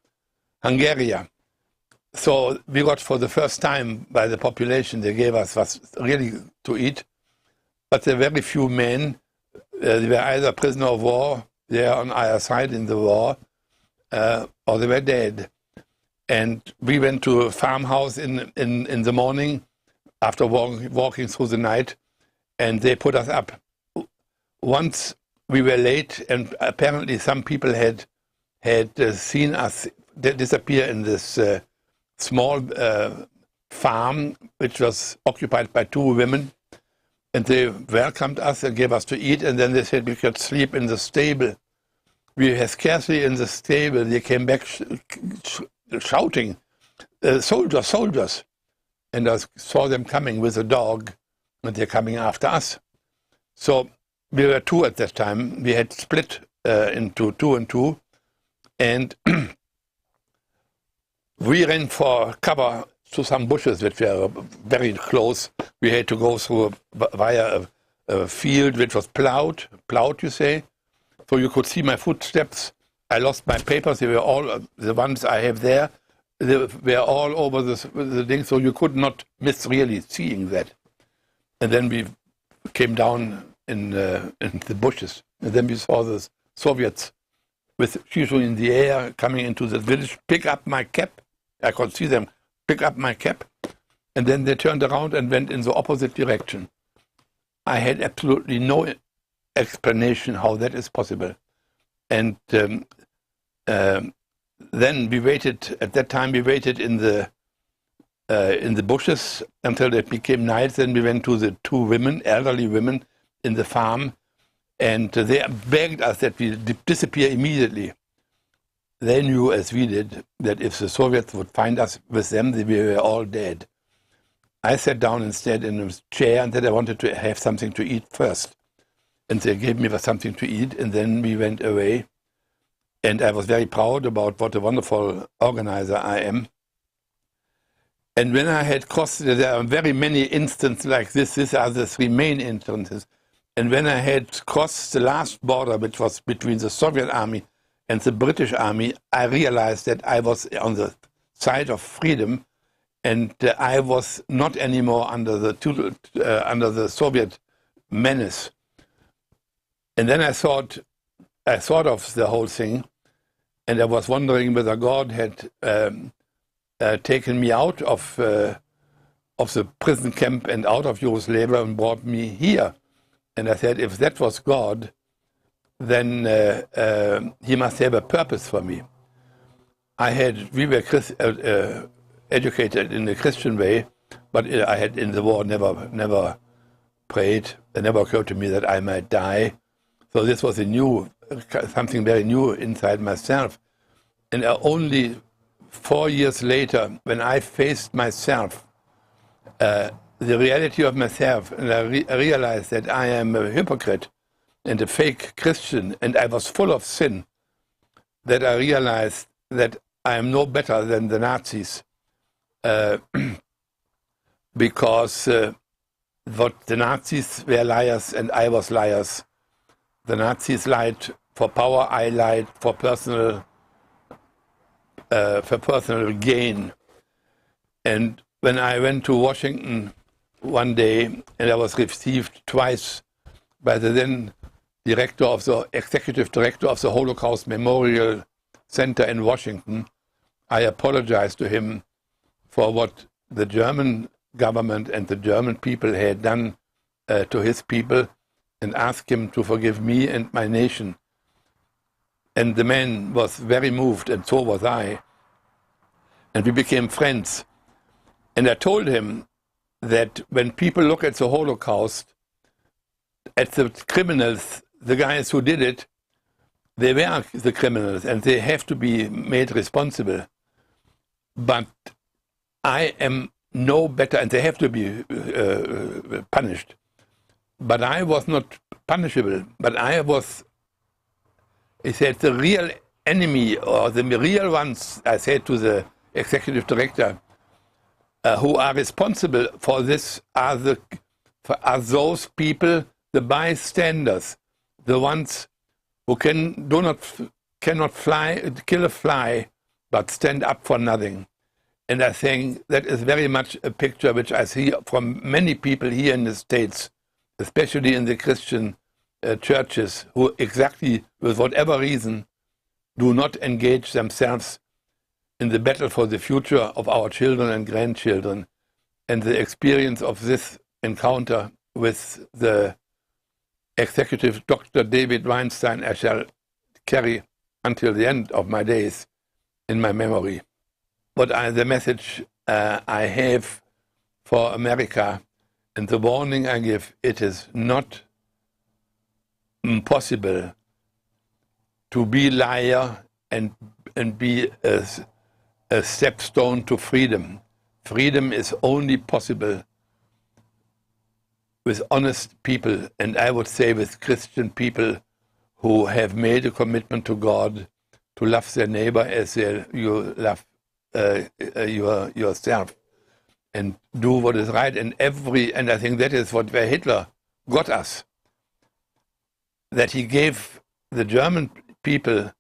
So we got, for the first time by the population, they gave us was really to eat, but there were very few men. They were either prisoner of war, they are on either side in the war, or they were dead. And we went to a farmhouse in the morning after walking through the night, and they put us up. Once we were late, and apparently some people had seen us disappear in this small farm, which was occupied by 2 women, and they welcomed us and gave us to eat, and then they said we could sleep in the stable. We were scarcely in the stable. They came back shouting soldiers. And I saw them coming with a dog, and they're coming after us. So we were two at that time. We had split into 2 and 2, and we ran for cover to some bushes which were very close. We had to go through via a field which was plowed, you say, so you could see my footsteps. I lost my papers. They were all the ones I have there. They were all over the thing, so you could not miss really seeing that. And then we came down in the bushes, and then we saw the Soviets with Shishu in the air coming into the village, pick up my cap. I could see them pick up my cap, and then they turned around and went in the opposite direction. I had absolutely no explanation how that is possible. And then we waited. At that time, we waited in the bushes until it became night. Then we went to the 2 women, elderly women, in the farm, and they begged us that we disappear immediately. They knew, as we did, that if the Soviets would find us with them, we were all dead. I sat down instead in a chair and said I wanted to have something to eat first. And they gave me something to eat, and then we went away. And I was very proud about what a wonderful organizer I am. And when I had crossed, there are very many instances like this. These are the 3 main instances. And when I had crossed the last border, which was between the Soviet army and the British army, I realized that I was on the side of freedom, and I was not anymore under the Soviet menace. And then I thought of the whole thing, and I was wondering whether God had taken me out of the prison camp and out of Yugoslavia and brought me here. And I said, if that was God, then he must have a purpose for me. We were educated in the Christian way, but I had in the war never prayed. It never occurred to me that I might die. So this was something very new inside myself. And only 4 years later, when I faced myself, the reality of myself, and I realized that I am a hypocrite and a fake Christian, and I was full of sin, that I realized that I am no better than the Nazis, because what the Nazis were liars and I was liars. The Nazis lied for power, I lied for personal gain. And when I went to Washington one day, and I was received twice by the then executive director of the Holocaust Memorial Center in Washington, I apologized to him for what the German government and the German people had done to his people, and asked him to forgive me and my nation. And the man was very moved, and so was I. And we became friends. And I told him that when people look at the Holocaust, at the criminals, the guys who did it, they were the criminals, and they have to be made responsible. But I am no better, and they have to be punished. But I was not punishable, but I was, he said, the real enemy, or the real ones, I said to the executive director, who are responsible for this are those people, the bystanders, the ones who cannot kill a fly, but stand up for nothing. And I think that is very much a picture which I see from many people here in the States, especially in the Christian churches, who exactly, with whatever reason, do not engage themselves in the battle for the future of our children and grandchildren. And the experience of this encounter with the executive Dr. David Weinstein, I shall carry until the end of my days in my memory. But the message I have for America, and the warning I give, it is not possible to be liar and be a stepstone to freedom. Freedom is only possible with honest people, and I would say with Christian people who have made a commitment to God to love their neighbor as you love yourself, and do what is right. And I think that is where Hitler got us, that he gave the German people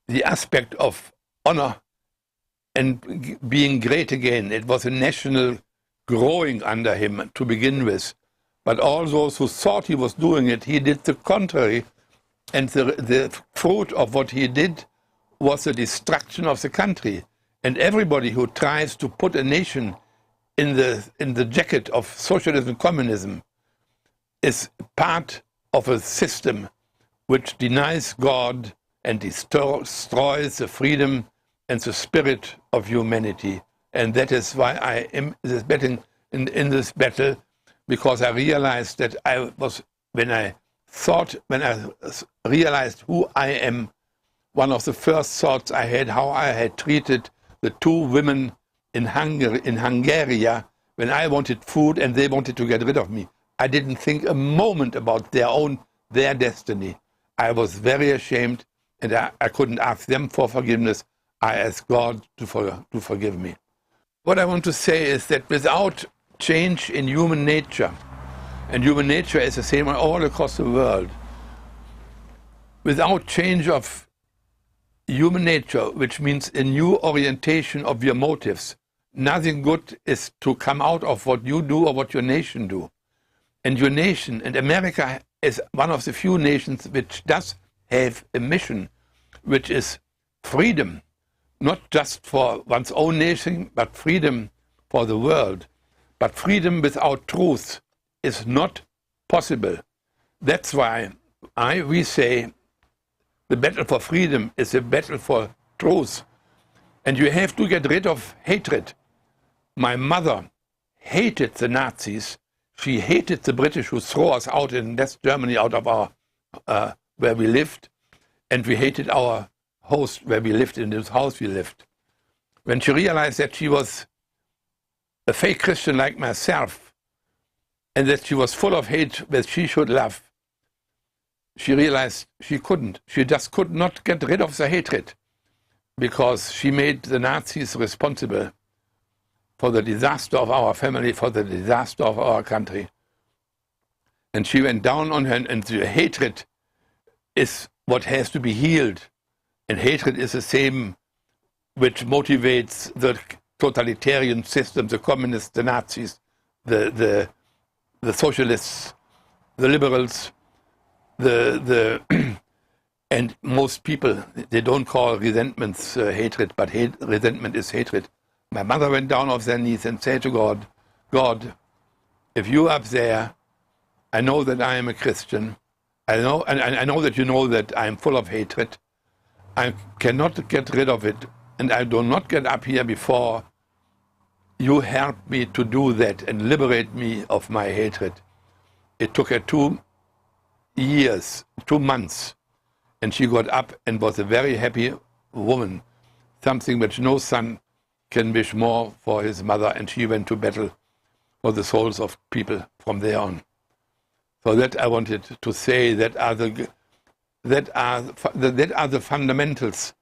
the aspect of honor and being great again. It was a national growing under him to begin with. But all those who thought he was doing it, he did the contrary. And the fruit of what he did was the destruction of the country. And everybody who tries to put a nation in the jacket of socialism, communism, is part of a system which denies God and destroys the freedom and the spirit of humanity. And that is why I am in this battle, because I realized that when I realized who I am, one of the first thoughts I had, how I had treated the two women in Hungary, when I wanted food and they wanted to get rid of me. I didn't think a moment about their destiny. I was very ashamed, and I couldn't ask them for forgiveness. I asked God to forgive me. What I want to say is that without change in human nature, and human nature is the same all across the world, without change of human nature, which means a new orientation of your motives, nothing good is to come out of what you do or what your nation do. And your nation, and America is one of the few nations which does have a mission, which is freedom, not just for one's own nation, but freedom for the world. But freedom without truth is not possible. That's why we say the battle for freedom is a battle for truth. And you have to get rid of hatred. My mother hated the Nazis. She hated the British who threw us out in West Germany, out of our where we lived. And we hated our host where we lived, in this house we lived. When she realized that she was a fake Christian like myself, and that she was full of hate that she should love, she realized she couldn't. She just could not get rid of the hatred, because she made the Nazis responsible for the disaster of our family, for the disaster of our country. And she went down on her, and the hatred is what has to be healed. And hatred is the same which motivates the totalitarian system, the communists, the Nazis, the socialists, the liberals, and most people, they don't call resentments hatred, but resentment is hatred. My mother went down off their knees and said to God, God, if you up there, I know that I am a Christian. I know, and I know that you know that I am full of hatred. I cannot get rid of it, and I do not get up here before you help me to do that and liberate me of my hatred. It took her 2 months, and she got up and was a very happy woman, something which no son can wish more for his mother, and she went to battle for the souls of people from there on. So that I wanted to say, that are the fundamentals,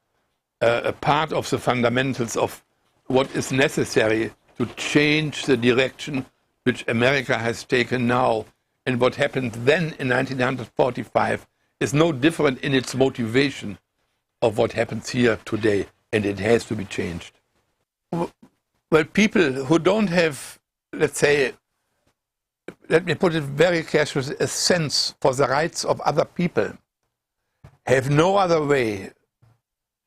a part of the fundamentals of what is necessary to change the direction which America has taken now. And what happened then in 1945 is no different in its motivation of what happens here today, and it has to be changed. Well, people who don't have, let's say, let me put it very carefully, a sense for the rights of other people, have no other way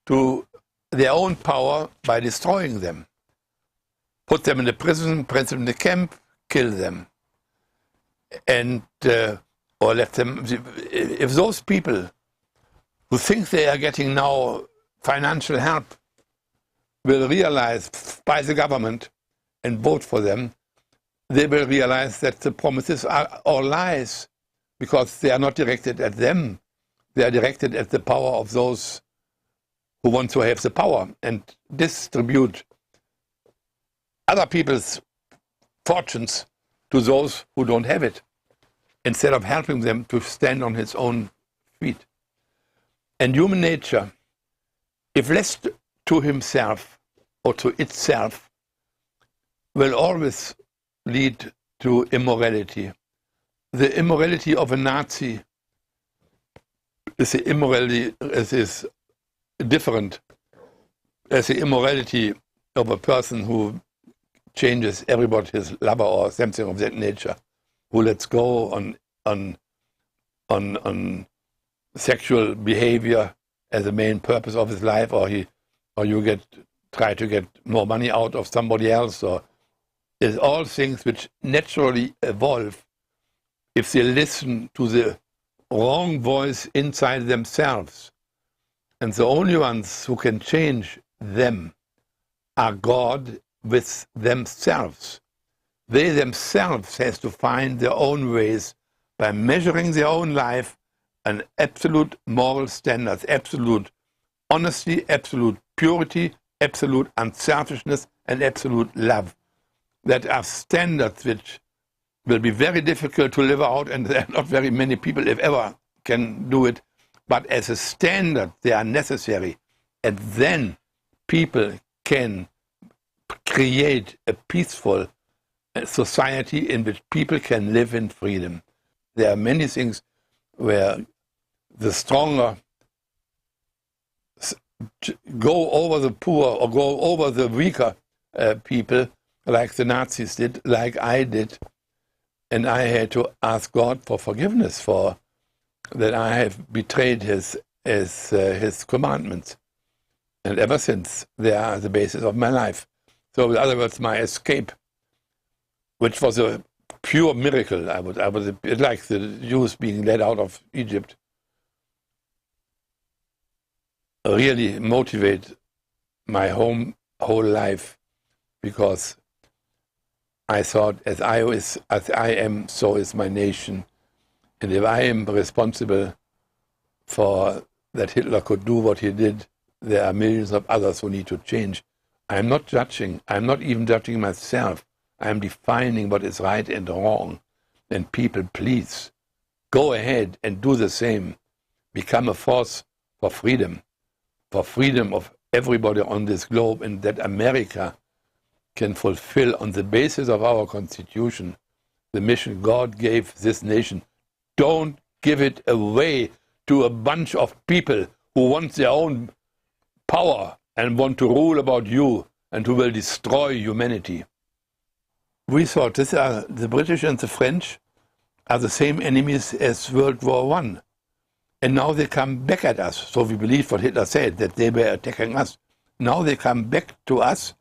to their own power by destroying them. Put them in the prison, put them in the camp, kill them. And, or let them, if those people who think they are getting now financial help will realize by the government and vote for them, they will realize that the promises are all lies, because they are not directed at them. They are directed at the power of those who want to have the power and distribute other people's fortunes to those who don't have it, instead of helping them to stand on its own feet. And human nature, if left to himself or to itself, will always lead to immorality. The immorality of a Nazi is the immorality is different as the immorality of a person who changes everybody his lover or something of that nature, who lets go on sexual behavior as the main purpose of his life, or you try to get more money out of somebody else, or is all things which naturally evolve if they listen to the wrong voice inside themselves. And the only ones who can change them are God with themselves. They themselves have to find their own ways by measuring their own life and absolute moral standards, absolute honesty, absolute purity, absolute unselfishness, and absolute love. That are standards which will be very difficult to live out, and there are not very many people, if ever, can do it. But as a standard, they are necessary. And then people can create a peaceful society in which people can live in freedom. There are many things where the stronger go over the poor or go over the weaker people, like the Nazis did, like I did. And I had to ask God for forgiveness for that I have betrayed his commandments. And ever since, they are the basis of my life. So in other words, my escape, which was a pure miracle, I was a bit like the Jews being led out of Egypt, really motivate my whole life, because I thought, as I am, so is my nation. And if I am responsible for that Hitler could do what he did, there are millions of others who need to change. I'm not judging. I'm not even judging myself. I'm defining what is right and wrong. And people, please, go ahead and do the same. Become a force for freedom of everybody on this globe, and that America can fulfill, on the basis of our Constitution, the mission God gave this nation. Don't give it away to a bunch of people who want their own power and want to rule about you and who will destroy humanity. We thought the British and the French are the same enemies as World War I. And now they come back at us. So we believe what Hitler said, that they were attacking us. Now they come back to us,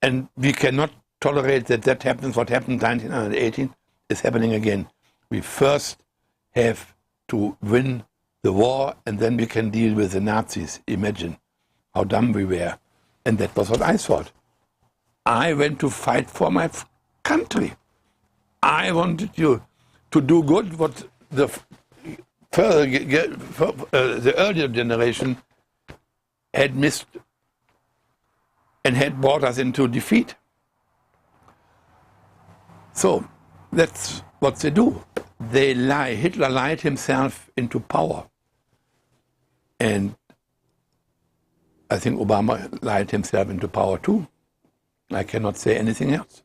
and we cannot tolerate that happens. What happened in 1918 is happening again. We first have to win the war, and then we can deal with the Nazis. Imagine how dumb we were. And that was what I thought. I went to fight for my country. I wanted you to do good what the earlier generation had missed and had brought us into defeat. So that's what they do. They lie. Hitler lied himself into power. And I think Obama lied himself into power too. I cannot say anything else.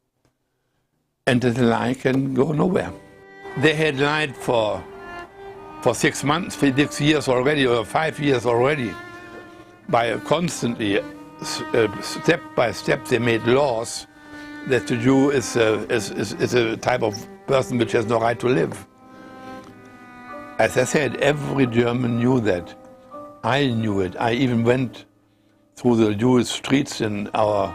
And the lie can go nowhere. They had lied for 6 months, for 6 years already, or 5 years already, by constantly, step by step, they made laws that the Jew is a type of person which has no right to live. As I said, every German knew that. I knew it. I even went through the Jewish streets in our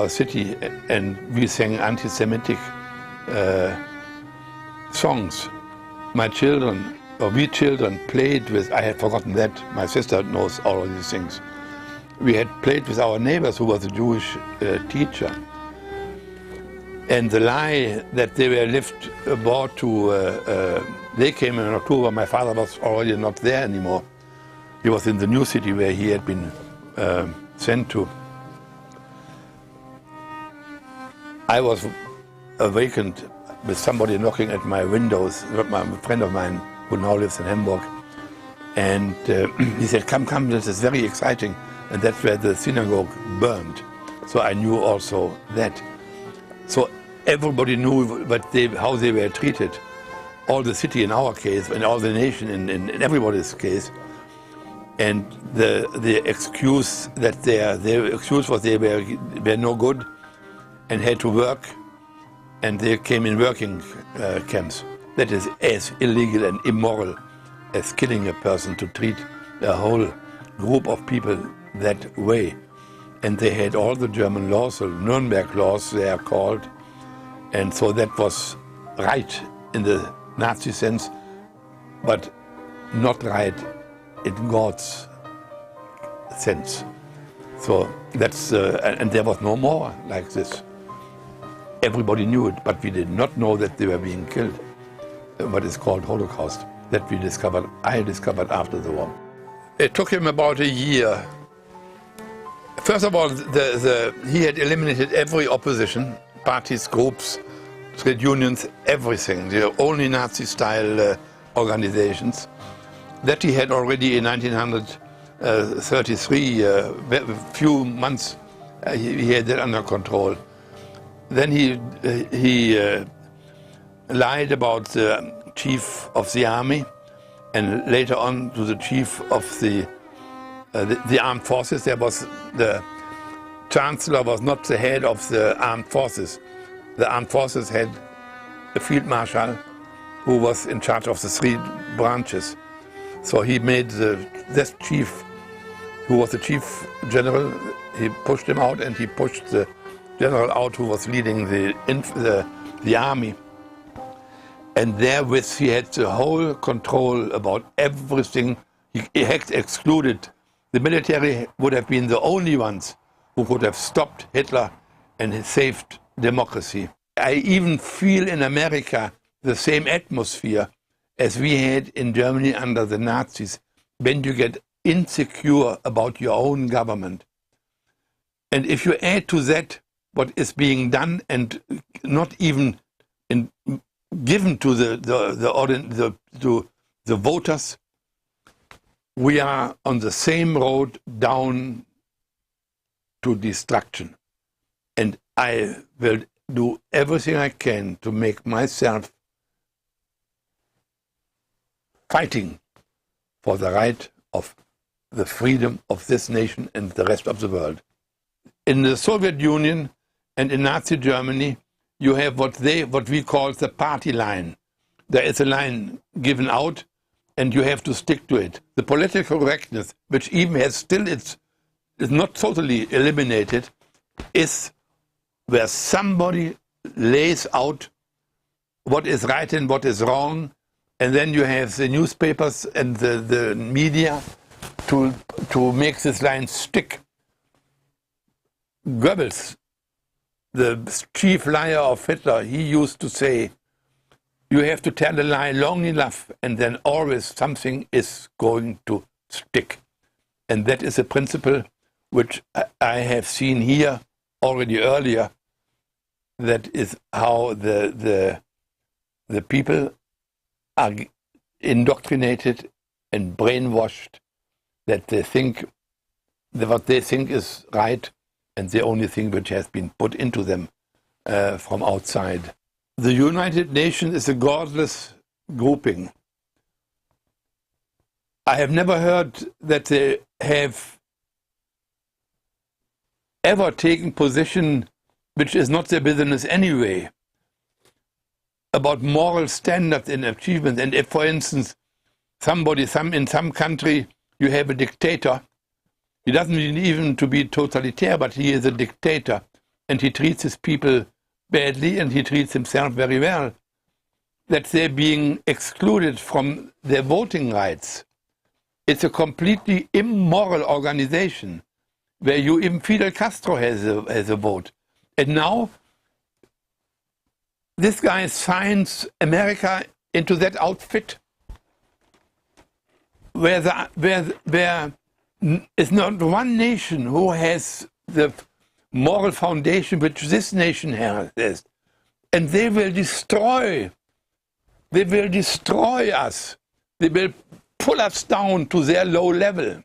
city, and we sang anti-Semitic songs. My children, or we children, played with, I had forgotten that, my sister knows all of these things. We had played with our neighbors who was a Jewish teacher. And the lie that they were left aboard to, they came in October, my father was already not there anymore. He was in the new city where he had been sent to. I was awakened with somebody knocking at my windows, a friend of mine who now lives in Hamburg. And he said, come, this is very exciting. And that's where the synagogue burned. So I knew also that. So everybody knew how they were treated. All the city in our case, and all the nation in everybody's case. And the excuse that their excuse was they were no good and had to work, and they came in working camps. That is as illegal and immoral as killing a person, to treat a whole group of people that way. And they had all the German laws, the Nuremberg laws they are called, and so that was right in the Nazi sense, but not right in God's sense. So that's, and there was no more like this. Everybody knew it, but we did not know that they were being killed. What is called Holocaust, that I discovered after the war. It took him about a year. First of all, he had eliminated every opposition, parties, groups, trade unions, everything. The only Nazi-style organizations. That he had already in 1933, a few months, he had that under control. Then he lied about the chief of the army, and later on to the chief of the armed forces. There was the chancellor was not the head of the armed forces. The armed forces had a field marshal who was in charge of the three branches. So he made this chief, who was the chief general, he pushed him out, and he pushed the general out who was leading the army. And therewith he had the whole control about everything. He had excluded. The military would have been the only ones who could have stopped Hitler and saved democracy. I even feel in America the same atmosphere as we had in Germany under the Nazis, when you get insecure about your own government. And if you add to that what is being done and not even given to the voters, we are on the same road down to destruction. And I will do everything I can to make myself fighting for the right of the freedom of this nation and the rest of the world. In the Soviet Union and in Nazi Germany, you have what we call the party line. There is a line given out, and you have to stick to it. The political correctness, which even has still is not totally eliminated, is where somebody lays out what is right and what is wrong, and then you have the newspapers and the media to make this line stick. Goebbels, the chief liar of Hitler, he used to say, you have to tell a lie long enough, and then always something is going to stick. And that is a principle which I have seen here already earlier. That is how the people are indoctrinated and brainwashed, that they think that what they think is right, and the only thing which has been put into them from outside. The United Nations is a godless grouping. I have never heard that they have ever taken position which is not their business anyway, about moral standards and achievement. And if, for instance, in some country, you have a dictator, he doesn't mean even to be totalitarian, but he is a dictator, and he treats his people badly, and he treats himself very well, that they're being excluded from their voting rights. It's a completely immoral organization, where even Fidel Castro has a vote. And now, this guy signs America into that outfit. where is not one nation who has the moral foundation which this nation has, and they will destroy us. They will pull us down to their low level,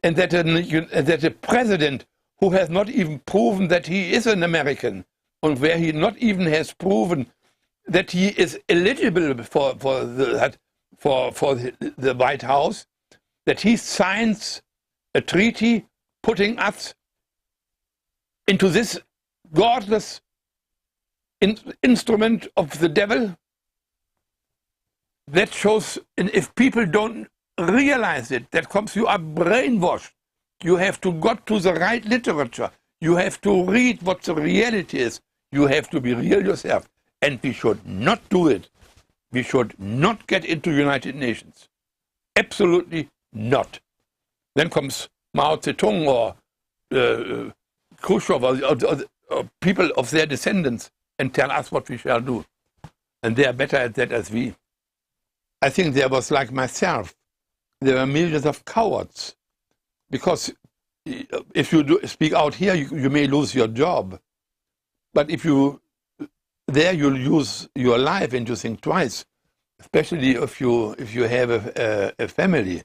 and that a president who has not even proven that he is an American, and where he not even has proven that he is eligible for the White House, that he signs a treaty putting us into this godless instrument of the devil. That shows, and if people don't realize it, that comes, you are brainwashed. You have to go to the right literature. You have to read what the reality is. You have to be real yourself. And we should not do it. We should not get into United Nations. Absolutely not. Then comes Mao Zedong or Khrushchev or people of their descendants and tell us what we shall do. And they are better at that as we. I think there was, like myself, there were millions of cowards. Because if you speak out here, you may lose your job. But if you'll lose your life, and you think twice, especially if you have a family.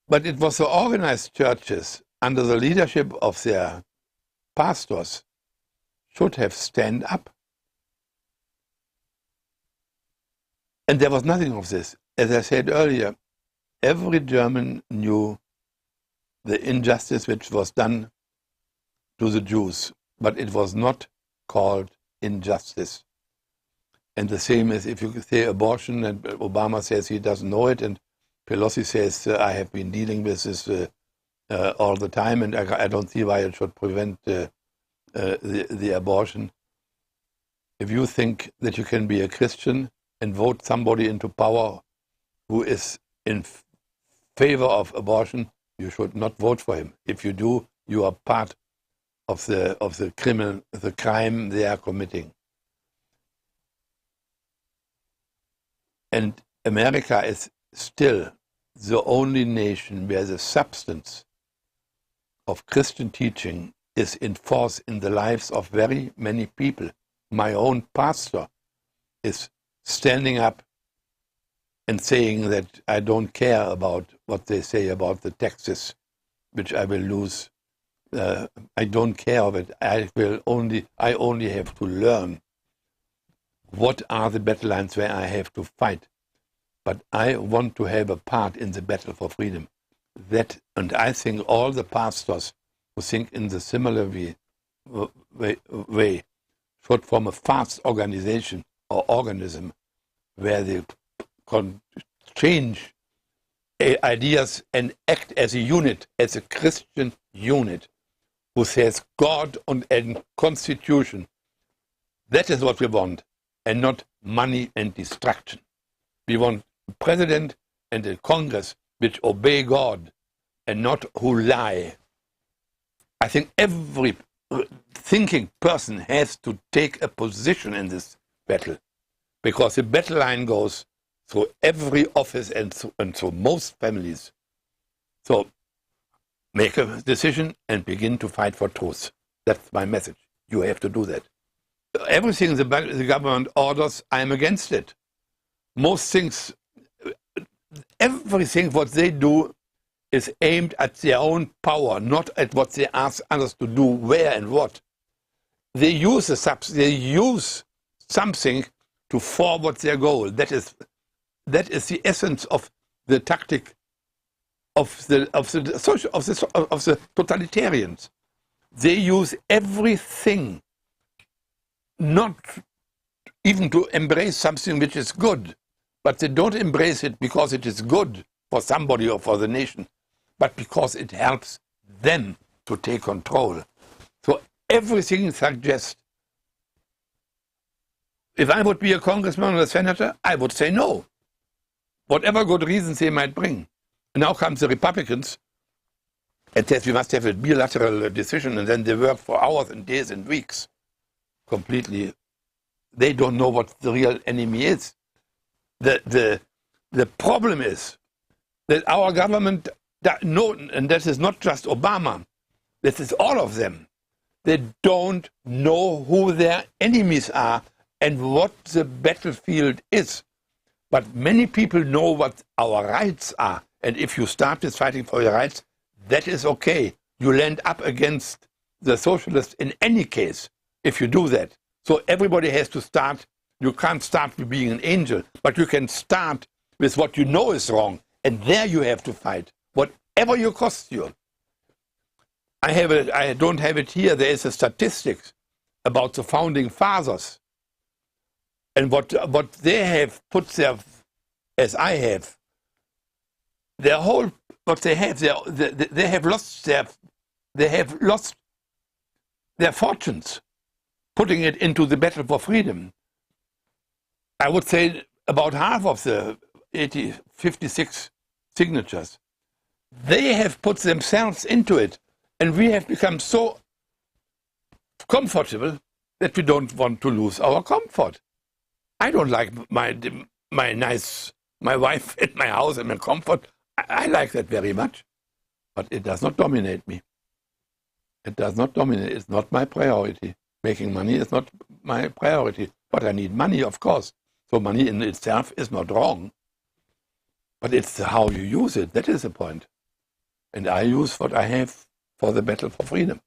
But it was the organized churches, under the leadership of their pastors, should have stand up. And there was nothing of this. As I said earlier, every German knew the injustice which was done to the Jews, but it was not called injustice. And the same as if you say abortion, and Obama says he doesn't know it, and Pelosi says, I have been dealing with this all the time, and I don't see why it should prevent the abortion. If you think that you can be a Christian and vote somebody into power who is in favor of abortion, you should not vote for him. If you do, you are part of the crime they are committing. And America is still the only nation where the substance of Christian teaching is enforced in the lives of very many people. My own pastor is standing up and saying that I don't care about what they say about the taxes, which I will lose. I don't care of it. I only have to learn what are the battle lines where I have to fight. But I want to have a part in the battle for freedom. And I think all the pastors who think in the similar way should form a fast organization or organism where they can change ideas and act as a unit, as a Christian unit, who says God and Constitution. That is what we want, and not money and destruction. We want a president and a Congress which obey God and not who lie. I think every thinking person has to take a position in this battle, because the battle line goes through every office and through most families. So make a decision and begin to fight for truth. That's my message. You have to do that. Everything the government orders, I'm against it. Most things, everything what they do is aimed at their own power, not at what they ask others to do, where and what. They use something to forward their goal. That is the essence of the tactic of the totalitarians. They use everything, not even to embrace something which is good, but they don't embrace it because it is good for somebody or for the nation, but because it helps them to take control. So everything suggests, if I would be a congressman or a senator, I would say no, whatever good reasons they might bring. And now comes the Republicans and says we must have a bilateral decision, and then they work for hours and days and weeks. Completely, they don't know what the real enemy is. The problem is that our government, no, and this is not just Obama, this is all of them. They don't know who their enemies are and what the battlefield is. But many people know what our rights are. And if you start with fighting for your rights, that is okay. You land up against the socialists in any case if you do that. So everybody has to start. You can't start with being an angel, but you can start with what you know is wrong. And there you have to fight, whatever you cost you. I don't have it here. There is a statistics about the founding fathers and what they have put there, as I have. Their whole what they have, they have lost their fortunes, putting it into the battle for freedom. I would say about half of the 56 signatures, they have put themselves into it. And we have become so comfortable that we don't want to lose our comfort. I don't like my wife and my house and my comfort. I like that very much. But it does not dominate me. It does not dominate. It's not my priority. Making money is not my priority. But I need money, of course. So money in itself is not wrong. But it's how you use it. That is the point. And I use what I have for the battle for freedom.